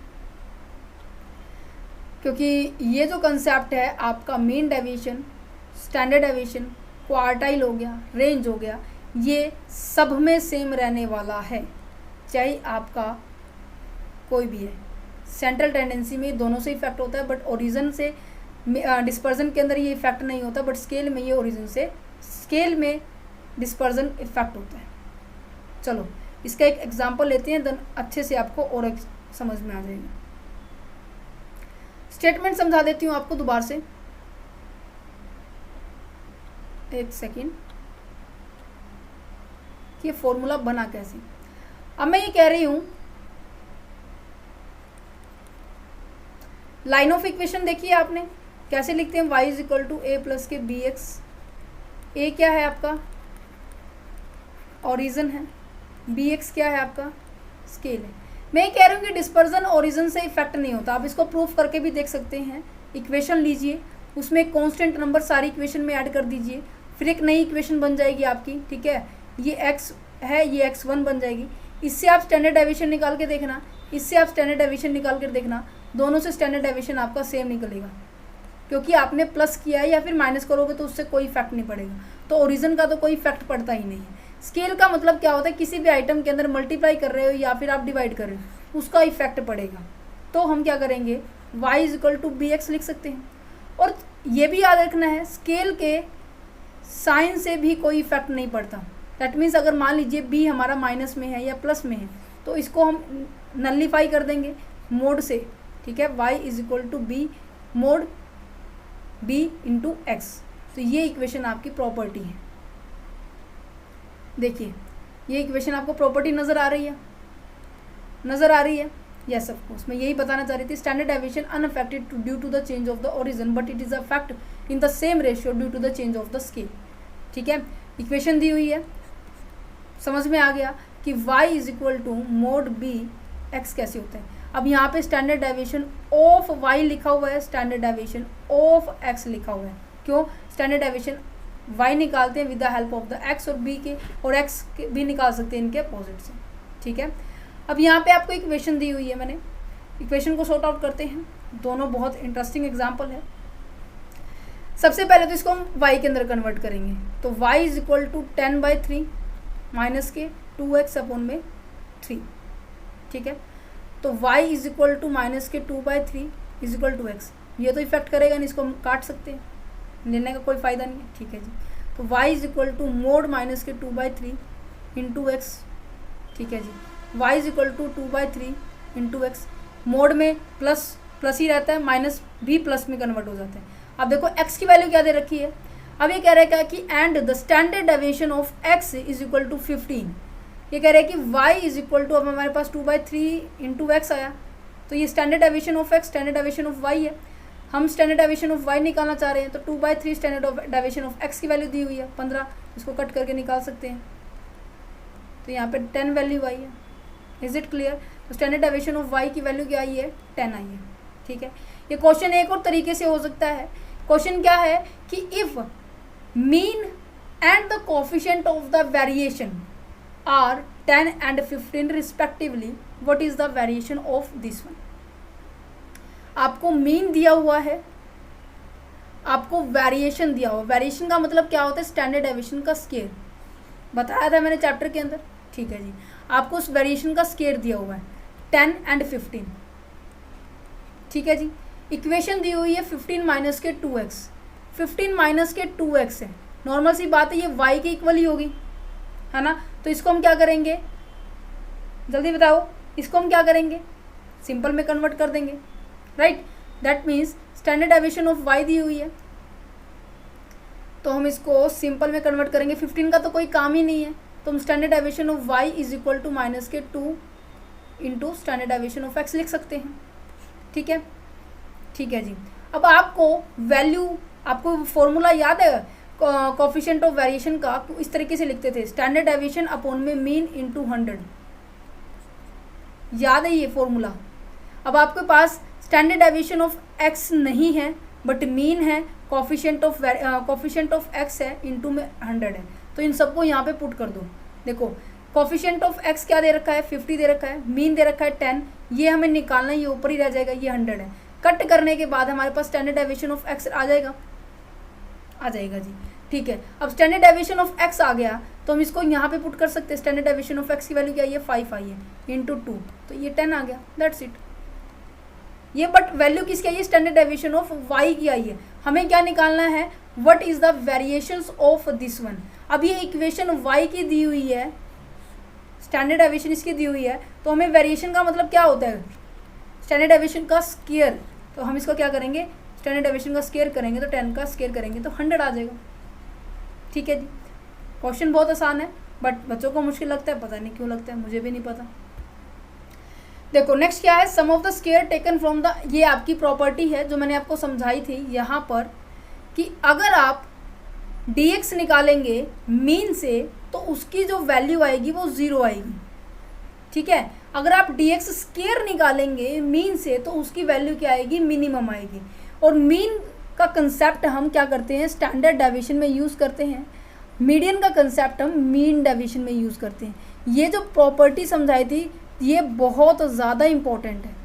क्योंकि ये जो कंसेप्ट है आपका mean deviation, standard deviation, quartile हो गया, रेंज हो गया, ये सब में सेम रहने वाला है, चाहे आपका कोई भी है। सेंट्रल टेंडेंसी में दोनों से इफेक्ट होता है, बट ओरिजिन से डिस्पर्जन के अंदर ये इफेक्ट नहीं होता, बट स्केल में ये ओरिजिन से, स्केल में डिस्पर्जन इफेक्ट होता है। चलो इसका एक एग्जांपल लेते हैं, देन अच्छे से आपको और समझ में आ जाएगा। स्टेटमेंट समझा देती हूँ आपको दोबारा से, एक सेकेंड, कि ये फॉर्मूला बना कैसे। अब मैं ये कह रही हूँ, लाइन ऑफ इक्वेशन देखिए आपने कैसे लिखते हैं, y is equal to a plus के बी एक्स। ए क्या है आपका, ओरिजिन है, बी एक्स क्या है आपका, स्केल है। मैं कह रही हूँ कि डिस्पर्जन ओरिजिन से इफेक्ट नहीं होता, आप इसको प्रूफ करके भी देख सकते हैं। इक्वेशन लीजिए, उसमें एक कांस्टेंट नंबर सारी इक्वेशन में ऐड कर दीजिए, फिर एक नई इक्वेशन बन जाएगी आपकी, ठीक है। ये x है, ये x1 बन जाएगी। इससे आप स्टैंडर्ड डेविएशन निकाल के देखना, इससे आप स्टैंडर्ड डेविएशन निकाल कर देखना, दोनों से स्टैंडर्ड डेविएशन आपका सेम निकलेगा, क्योंकि आपने प्लस किया है या फिर माइनस करोगे तो उससे कोई इफेक्ट नहीं पड़ेगा। तो ओरिजिन का तो कोई इफेक्ट पड़ता ही नहीं है। स्केल का मतलब क्या होता है, किसी भी आइटम के अंदर मल्टीप्लाई कर रहे हो या फिर आप डिवाइड कर रहे हो, उसका इफेक्ट पड़ेगा। तो हम क्या करेंगे, y is equal to b x लिख सकते हैं। और ये भी याद रखना है, स्केल के साइन से भी कोई इफेक्ट नहीं पड़ता। दैट मीन्स अगर मान लीजिए b हमारा माइनस में है या प्लस में है, तो इसको हम नलिफाई कर देंगे मोड से, ठीक है। y is equal to b mod b into x. तो ये इक्वेशन आपकी प्रॉपर्टी है। देखिए ये इक्वेशन आपको प्रॉपर्टी नज़र आ रही है, नज़र आ रही है। यस ऑफ कोर्स, मैं यही बताना चाह रही थी। Standard deviation unaffected due to the change of the origin, but it is affect in the same ratio due to the change of the scale, ठीक है। इक्वेशन दी हुई है, समझ में आ गया कि y is equal to mod b x कैसे होता है। अब यहाँ पे स्टैंडर्ड डेविएशन ऑफ y लिखा हुआ है, स्टैंडर्ड डेविएशन ऑफ x लिखा हुआ है। क्यों, स्टैंडर्ड डेविएशन y निकालते हैं with the help of the x और b के, और x के भी निकाल सकते हैं इनके अपोजिट से, ठीक है। अब यहाँ पे आपको इक्वेशन दी हुई है, मैंने इक्वेशन को सॉर्ट आउट करते हैं। दोनों बहुत इंटरेस्टिंग एग्जाम्पल है। सबसे पहले तो इसको हम y के अंदर कन्वर्ट करेंगे, तो y is equal to 10/3 minus के 2x अपॉन में 3, ठीक है। तो y is equal to minus के 2/3 इज इक्वल टू x। ये तो इफेक्ट करेगा नहीं, इसको हम काट सकते हैं, लेने का कोई फ़ायदा नहीं है, ठीक है जी। तो y is equal to mod minus के 2/3 इंटू एक्स, ठीक है जी। y is equal to 2/3 into x. Mod में प्लस प्लस ही रहता है, माइनस भी प्लस में कन्वर्ट हो जाता है। अब देखो x की वैल्यू क्या दे रखी है। अब ये कह रहा है क्या कि and the standard deviation of x is equal to 15। ये कह रहे हैं कि y इज इक्वल टू, अब हमारे पास 2/3 इंटू एक्स आया, तो ये standard deviation of x, standard deviation of y है। हम स्टैंडर्ड डेविएशन ऑफ y निकालना चाह रहे हैं, तो 2/3 स्टैंडर्ड डेविएशन ऑफ x की वैल्यू दी हुई है 15, इसको कट करके निकाल सकते हैं। तो यहाँ पे 10 वैल्यू आई है। Is it clear. तो स्टैंडर्ड डेविएशन ऑफ y की वैल्यू क्या आई है, 10 आई है, ठीक है। ये क्वेश्चन एक और तरीके से हो सकता है। क्वेश्चन क्या है कि if mean and the coefficient of the variation are 10 and 15 respectively, what is the variation of this one. आपको मीन दिया हुआ है, आपको वेरिएशन दिया हुआ। वेरिएशन का मतलब क्या होता है, स्टैंडर्ड डेविएशन का स्केल, बताया था मैंने चैप्टर के अंदर, ठीक है जी। आपको उस वेरिएशन का स्केल दिया हुआ है 10 and 15, ठीक है जी। इक्वेशन दी हुई है 15 माइनस के 2x, 15 माइनस के 2x है। नॉर्मल सी बात है, ये y के इक्वल ही होगी, है ना। तो इसको हम क्या करेंगे, जल्दी बताओ, इसको हम क्या करेंगे, सिंपल में कन्वर्ट कर देंगे, right. That means standard deviation of y दी हुई है, तो हम इसको सिंपल में कन्वर्ट करेंगे। 15 का तो कोई काम ही नहीं है, तो हम standard deviation of y is equal to minus के 2 into standard deviation of x लिख सकते हैं, ठीक है, ठीक है जी। अब आपको वैल्यू, आपको फॉर्मूला याद है कोफिशिएंट ऑफ वेरिएशन का, तो इस तरीके से लिखते थे, स्टैंडर्ड डेविएशन अपॉन में मीन इंटू 100, याद है ये फॉर्मूला। अब आपके पास स्टैंडर्ड डेविएशन ऑफ x नहीं है बट मीन है, कोफिशिएंट ऑफ x है, इंटू में 100 है, तो इन सबको यहाँ पे पुट कर दो। देखो कोफिशिएंट ऑफ x क्या दे रखा है, 50 दे रखा है, मीन दे रखा है 10, ये हमें निकालना, ये ऊपर ही रह जाएगा, ये 100 है। कट करने के बाद हमारे पास स्टैंडर्ड डेविएशन ऑफ x आ जाएगा जी, ठीक है। अब स्टैंडर्ड डेविएशन ऑफ x आ गया, तो हम इसको यहाँ पे पुट कर सकते हैं। स्टैंडर्ड डेविएशन ऑफ x की वैल्यू क्या है, 5 आई है, इंटू 2, तो ये 10 आ गया, दैट्स इट। ये बट वैल्यू किसकी आई है, स्टैंडर्ड डेविएशन ऑफ y की आई है। हमें क्या निकालना है, what is the variations of this one. अब ये इक्वेशन y की दी हुई है, स्टैंडर्ड डेविएशन इसकी दी हुई है, तो हमें वेरिएशन का मतलब क्या होता है, स्टैंडर्ड डेविएशन का स्क्वायर, तो हम इसको क्या करेंगे, स्टैंडर्ड डेविएशन का स्क्वायर करेंगे तो 10 का स्क्वायर करेंगे तो 100 आ जाएगा। ठीक है जी, क्वेश्चन बहुत आसान है बट बच्चों को मुश्किल लगता है, पता नहीं क्यों लगता है, मुझे भी नहीं पता। देखो नेक्स्ट क्या है, sum of the square taken from the, ये आपकी प्रॉपर्टी है जो मैंने आपको समझाई थी यहाँ पर कि अगर आप dx निकालेंगे मीन से तो उसकी जो वैल्यू आएगी वो 0 आएगी। ठीक है, अगर आप dx स्क्वायर निकालेंगे मीन से तो उसकी वैल्यू क्या आएगी, मिनिमम आएगी। और मीन का कंसेप्ट हम क्या करते हैं, स्टैंडर्ड डेविएशन में यूज़ करते हैं, मीडियन का कंसेप्ट हम मीन डेविएशन में यूज़ करते हैं। ये जो प्रॉपर्टी समझाई थी ये बहुत ज़्यादा इम्पोर्टेंट है।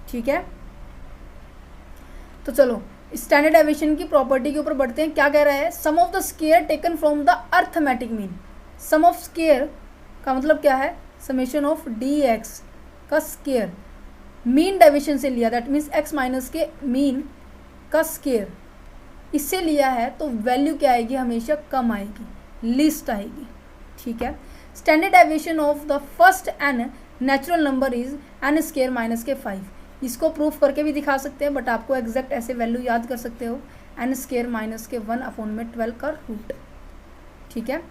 ठीक है, तो चलो स्टैंडर्ड डेविएशन की प्रॉपर्टी के ऊपर बढ़ते हैं। क्या कह रहा है, sum of the square taken from the arithmetic mean. Sum of square का मतलब क्या है, समेशन ऑफ dx का स्क्वायर मीन डेविएशन से लिया, दैट मीन्स x माइनस के मीन का स्क्वायर इससे लिया है तो वैल्यू क्या आएगी, हमेशा कम आएगी, लीस्ट आएगी। ठीक है, standard deviation of the first n natural number is n square minus के 5। इसको प्रूफ करके भी दिखा सकते हैं बट आपको एग्जैक्ट ऐसे वैल्यू याद कर सकते हो, n स्क्वायर माइनस के 1/12 का रूट। ठीक है,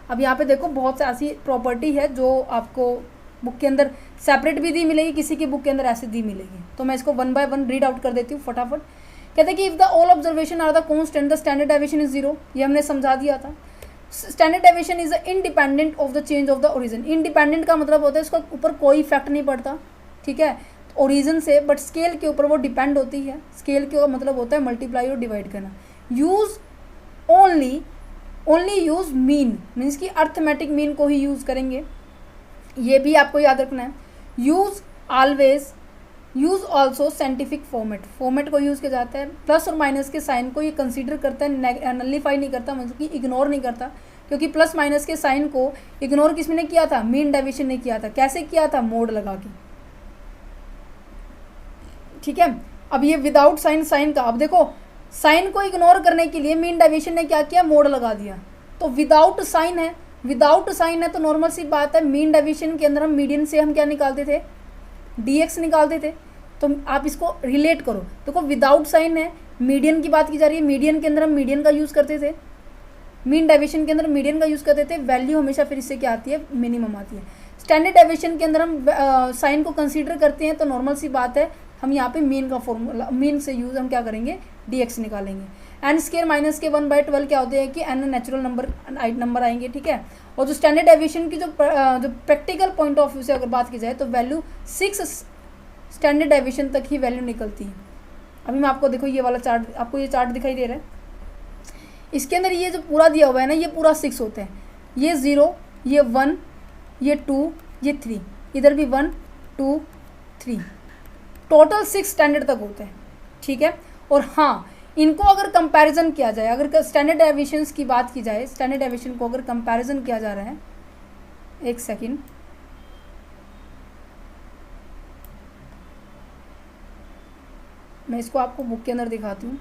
अब यहाँ पे देखो बहुत सी ऐसी प्रॉपर्टी है जो आपको बुक के अंदर सेपरेट भी दी मिलेगी, किसी की बुक के अंदर ऐसे दी मिलेगी, तो मैं इसको 1 बाय 1 रीड आउट कर देती हूँ फटाफट। कहते हैं कि if the all observation are the constant the standard deviation is 0, ये हमने समझा दिया था। Standard deviation is independent of the change of the origin. Independent का मतलब होता है इसका ऊपर कोई इफेक्ट नहीं पड़ता, ठीक है, ओरिजिन से, बट स्केल के ऊपर वो डिपेंड होती है। स्केल के मतलब होता है मल्टीप्लाई और डिवाइड करना। Use only use mean, means की अर्थमेटिक मीन को ही यूज़ करेंगे, ये भी आपको याद रखना है। Use always, use also scientific format को यूज़ किया जाता है। प्लस और माइनस के साइन को ये कंसीडर करता है, नलीफाई नहीं करता, मतलब कि इग्नोर नहीं करता, क्योंकि प्लस माइनस के साइन को इग्नोर किसने किया था, मीन डेविएशन ने किया था। कैसे किया था, मोड लगा के। ठीक है, अब ये विदाउट साइन का, अब देखो साइन को इग्नोर करने के लिए मीन डेविएशन ने क्या किया, मोड लगा दिया। तो विदाउट साइन है तो नॉर्मल सी बात है, मीन डेविएशन के अंदर हम मीडियन से हम क्या निकालते थे, dx निकालते थे। तो आप इसको रिलेट करो, देखो विदाउट साइन है, मीडियन की बात की जा रही है, मीडियन के अंदर हम मीडियन का यूज़ करते थे, मीन डेविएशन के अंदर मीडियन का यूज़ करते थे, वैल्यू हमेशा फिर इससे क्या आती है, मिनिमम आती है। स्टैंडर्ड डेविएशन के अंदर हम साइन को कंसीडर करते हैं तो नॉर्मल सी बात है, हम यहाँ पे मीन का फॉर्मूला, मीन से यूज़ हम क्या करेंगे, dx निकालेंगे। n स्क्वायर माइनस के 1/12 क्या होते हैं कि n नेचुरल नंबर आएंगे। ठीक है, और जो स्टैंडर्ड डेविएशन की जो प्रैक्टिकल पॉइंट ऑफ व्यू से अगर बात की जाए तो वैल्यू 6 स्टैंडर्ड डेविएशन तक ही वैल्यू निकलती है। अभी मैं आपको देखो ये वाला चार्ट, आपको ये चार्ट दिखाई दे रहा है, इसके अंदर ये जो पूरा दिया हुआ है ना, ये पूरा 6 होते हैं, ये 0, ये 1, ये 2, ये 3, इधर भी 1 2 3, टोटल 6 स्टैंडर्ड तक होते हैं। ठीक है, और हाँ, इनको अगर कंपैरिजन किया जाए, अगर स्टैंडर्ड डेविएशंस की बात की जाए, स्टैंडर्ड डेविएशन को अगर कंपैरिजन किया जा रहा है, एक सेकंड, मैं इसको आपको बुक के अंदर दिखाती हूँ।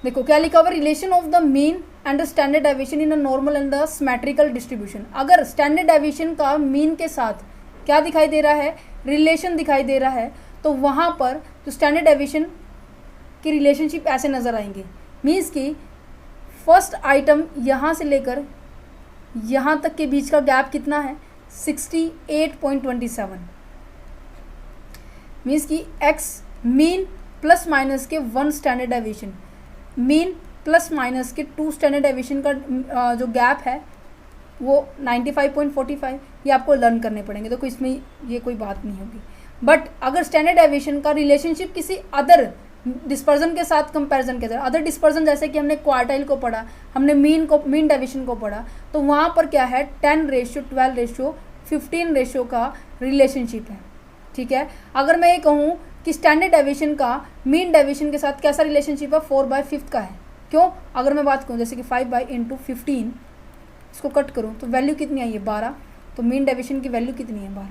देखो क्या लिखा हुआ, relation of the mean and standard deviation in a normal and the symmetrical distribution. अगर स्टैंडर्ड डेविएशन का मीन के साथ क्या दिखाई दे रहा है, रिलेशन दिखाई दे रहा है, तो वहाँ पर जो स्टैंडर्ड डेविएशन की रिलेशनशिप ऐसे नज़र आएंगे। मीन्स कि फर्स्ट आइटम यहाँ से लेकर यहाँ तक के बीच का गैप कितना है, 68.27। मीन्स कि x मीन प्लस माइनस के 1 standard deviation, mean plus minus के 2 स्टैंडर्ड डेविएशन का जो गैप है वो 95.45, ये आपको लर्न करने पड़ेंगे। देखो इसमें ये कोई बात नहीं होगी, बट अगर स्टैंडर्ड डेविएशन का रिलेशनशिप किसी अदर डिस्पर्जन के साथ कंपैरिजन किया जाए, अदर डिस्पर्जन जैसे कि हमने क्वार्टाइल को पढ़ा, हमने मीन डेविएशन को पढ़ा, तो वहाँ पर क्या है 10:12:15 रेशियो का रिलेशनशिप है। ठीक है, अगर मैं ये कहूँ कि स्टैंडर्ड डेविएशन का मीन डेविएशन के साथ कैसा रिलेशनशिप है, 4/5 का है। क्यों, अगर मैं बात करूँ जैसे कि 5/15, इसको कट करूँ तो वैल्यू कितनी आई है, 12, तो मीन डेविएशन की वैल्यू कितनी है, 12।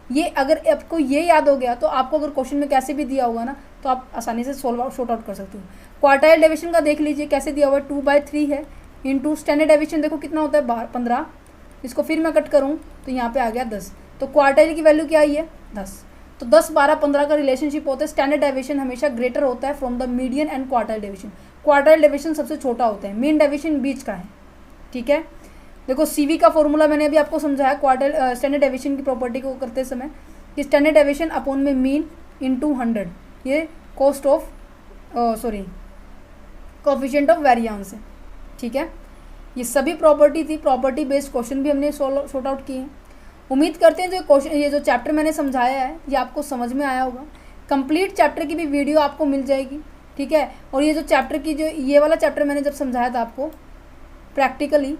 ये अगर आपको ये याद हो गया तो आपको अगर क्वेश्चन में कैसे भी दिया होगा ना, तो तो आप आसानी से शॉर्ट आउट कर सकते हो। क्वार्टाइल डेविएशन का देख लीजिए कैसे दिया हुआ है, 2/3 है इंटू स्टैंडर्ड डेविएशन देखो कितना होता है 15, इसको फिर मैं कट करूँ तो यहाँ पे आ गया 10। तो क्वार्टाइल की वैल्यू क्या आई है 10। तो 10, 12, 15 का रिलेशनशिप होता है। स्टैंडर्ड डेविएशन हमेशा ग्रेटर होता है from the median and quartile deviation. Quartile deviation सबसे छोटा होता है, मीन डेविएशन बीच का है। ठीक है, देखो सीवी का फॉर्मूला मैंने अभी आपको समझाया क्वार्टाइल स्टैंडर्ड डेविएशन की प्रॉपर्टी को करते समय कि स्टैंडर्ड डेविएशन अपॉन में मीन इंटू 100, ये cost of coefficient of variance है। ठीक है, ये सभी प्रॉपर्टी थी, प्रॉपर्टी बेस्ड क्वेश्चन भी हमने सॉर्ट आउट किए हैं। उम्मीद करते हैं ये जो चैप्टर मैंने समझाया है ये आपको समझ में आया होगा। कंप्लीट चैप्टर की भी वीडियो आपको मिल जाएगी। ठीक है, और ये जो चैप्टर की ये वाला चैप्टर मैंने जब समझाया था आपको प्रैक्टिकली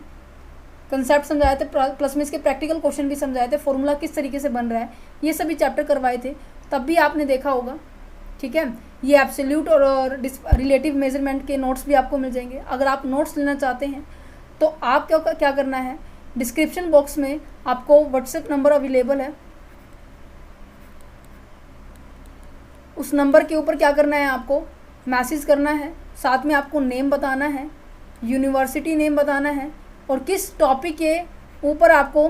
कंसेप्ट समझाए थे, प्लस में इसके प्रैक्टिकल क्वेश्चन भी समझाए थे, फॉर्मूला किस तरीके से बन रहा है, ये सभी चैप्टर करवाए थे, तब भी आपने देखा होगा। ठीक है, ये एब्सोल्यूट और रिलेटिव मेजरमेंट के नोट्स भी आपको मिल जाएंगे। अगर आप नोट्स लेना चाहते हैं तो आप क्या करना है, डिस्क्रिप्शन बॉक्स में आपको व्हाट्सएप नंबर अवेलेबल है, उस नंबर के ऊपर क्या करना है, आपको मैसेज करना है, साथ में आपको नेम बताना है, यूनिवर्सिटी नेम बताना है और किस टॉपिक के ऊपर आपको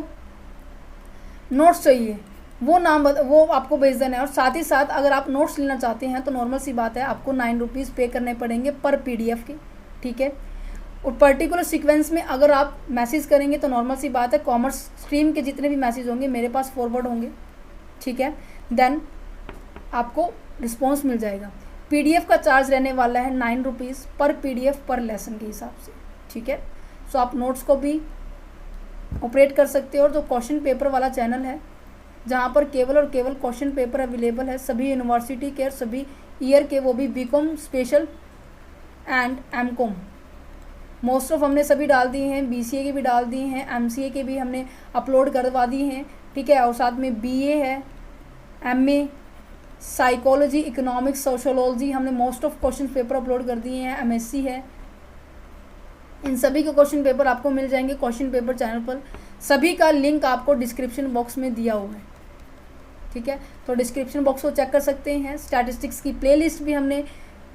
नोट्स चाहिए वो आपको भेज देना है। और साथ ही साथ अगर आप नोट्स लेना चाहते हैं तो नॉर्मल सी बात है, आपको 9 रुपीज़ पे करने पड़ेंगे पर PDF के। ठीक है, और पर्टिकुलर सीक्वेंस में अगर आप मैसेज करेंगे तो नॉर्मल सी बात है, कॉमर्स स्ट्रीम के जितने भी मैसेज होंगे मेरे पास फॉरवर्ड होंगे। ठीक है, देन आपको रिस्पॉन्स मिल जाएगा। PDF का चार्ज रहने वाला है 9 रुपीज़ पर PDF पर लेसन के हिसाब से। ठीक है, सो आप नोट्स को भी ऑपरेट कर सकते हो। और जो क्वेश्चन पेपर वाला चैनल है जहाँ पर केवल और केवल क्वेश्चन पेपर अवेलेबल है सभी यूनिवर्सिटी के और सभी ईयर के, वो भी BCom special and MCom most of हमने सभी डाल दिए हैं, BCA के भी डाल दिए हैं, MCA के भी हमने अपलोड करवा दिए हैं। ठीक है, और साथ में BA है, MA साइकोलॉजी, इकोनॉमिक्स, सोशोलॉजी हमने most of question paper upload कर दिए हैं। MSc है, इन सभी के क्वेश्चन पेपर आपको मिल जाएंगे क्वेश्चन पेपर चैनल पर। सभी का लिंक आपको डिस्क्रिप्शन बॉक्स में दिया हुआ है। ठीक है, तो डिस्क्रिप्शन बॉक्स को चेक कर सकते हैं। स्टैटिस्टिक्स की प्लेलिस्ट भी हमने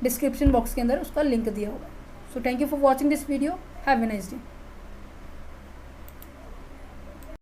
डिस्क्रिप्शन बॉक्स के अंदर उसका लिंक दिया हुआ है। So thank you for watching this video, have a nice day.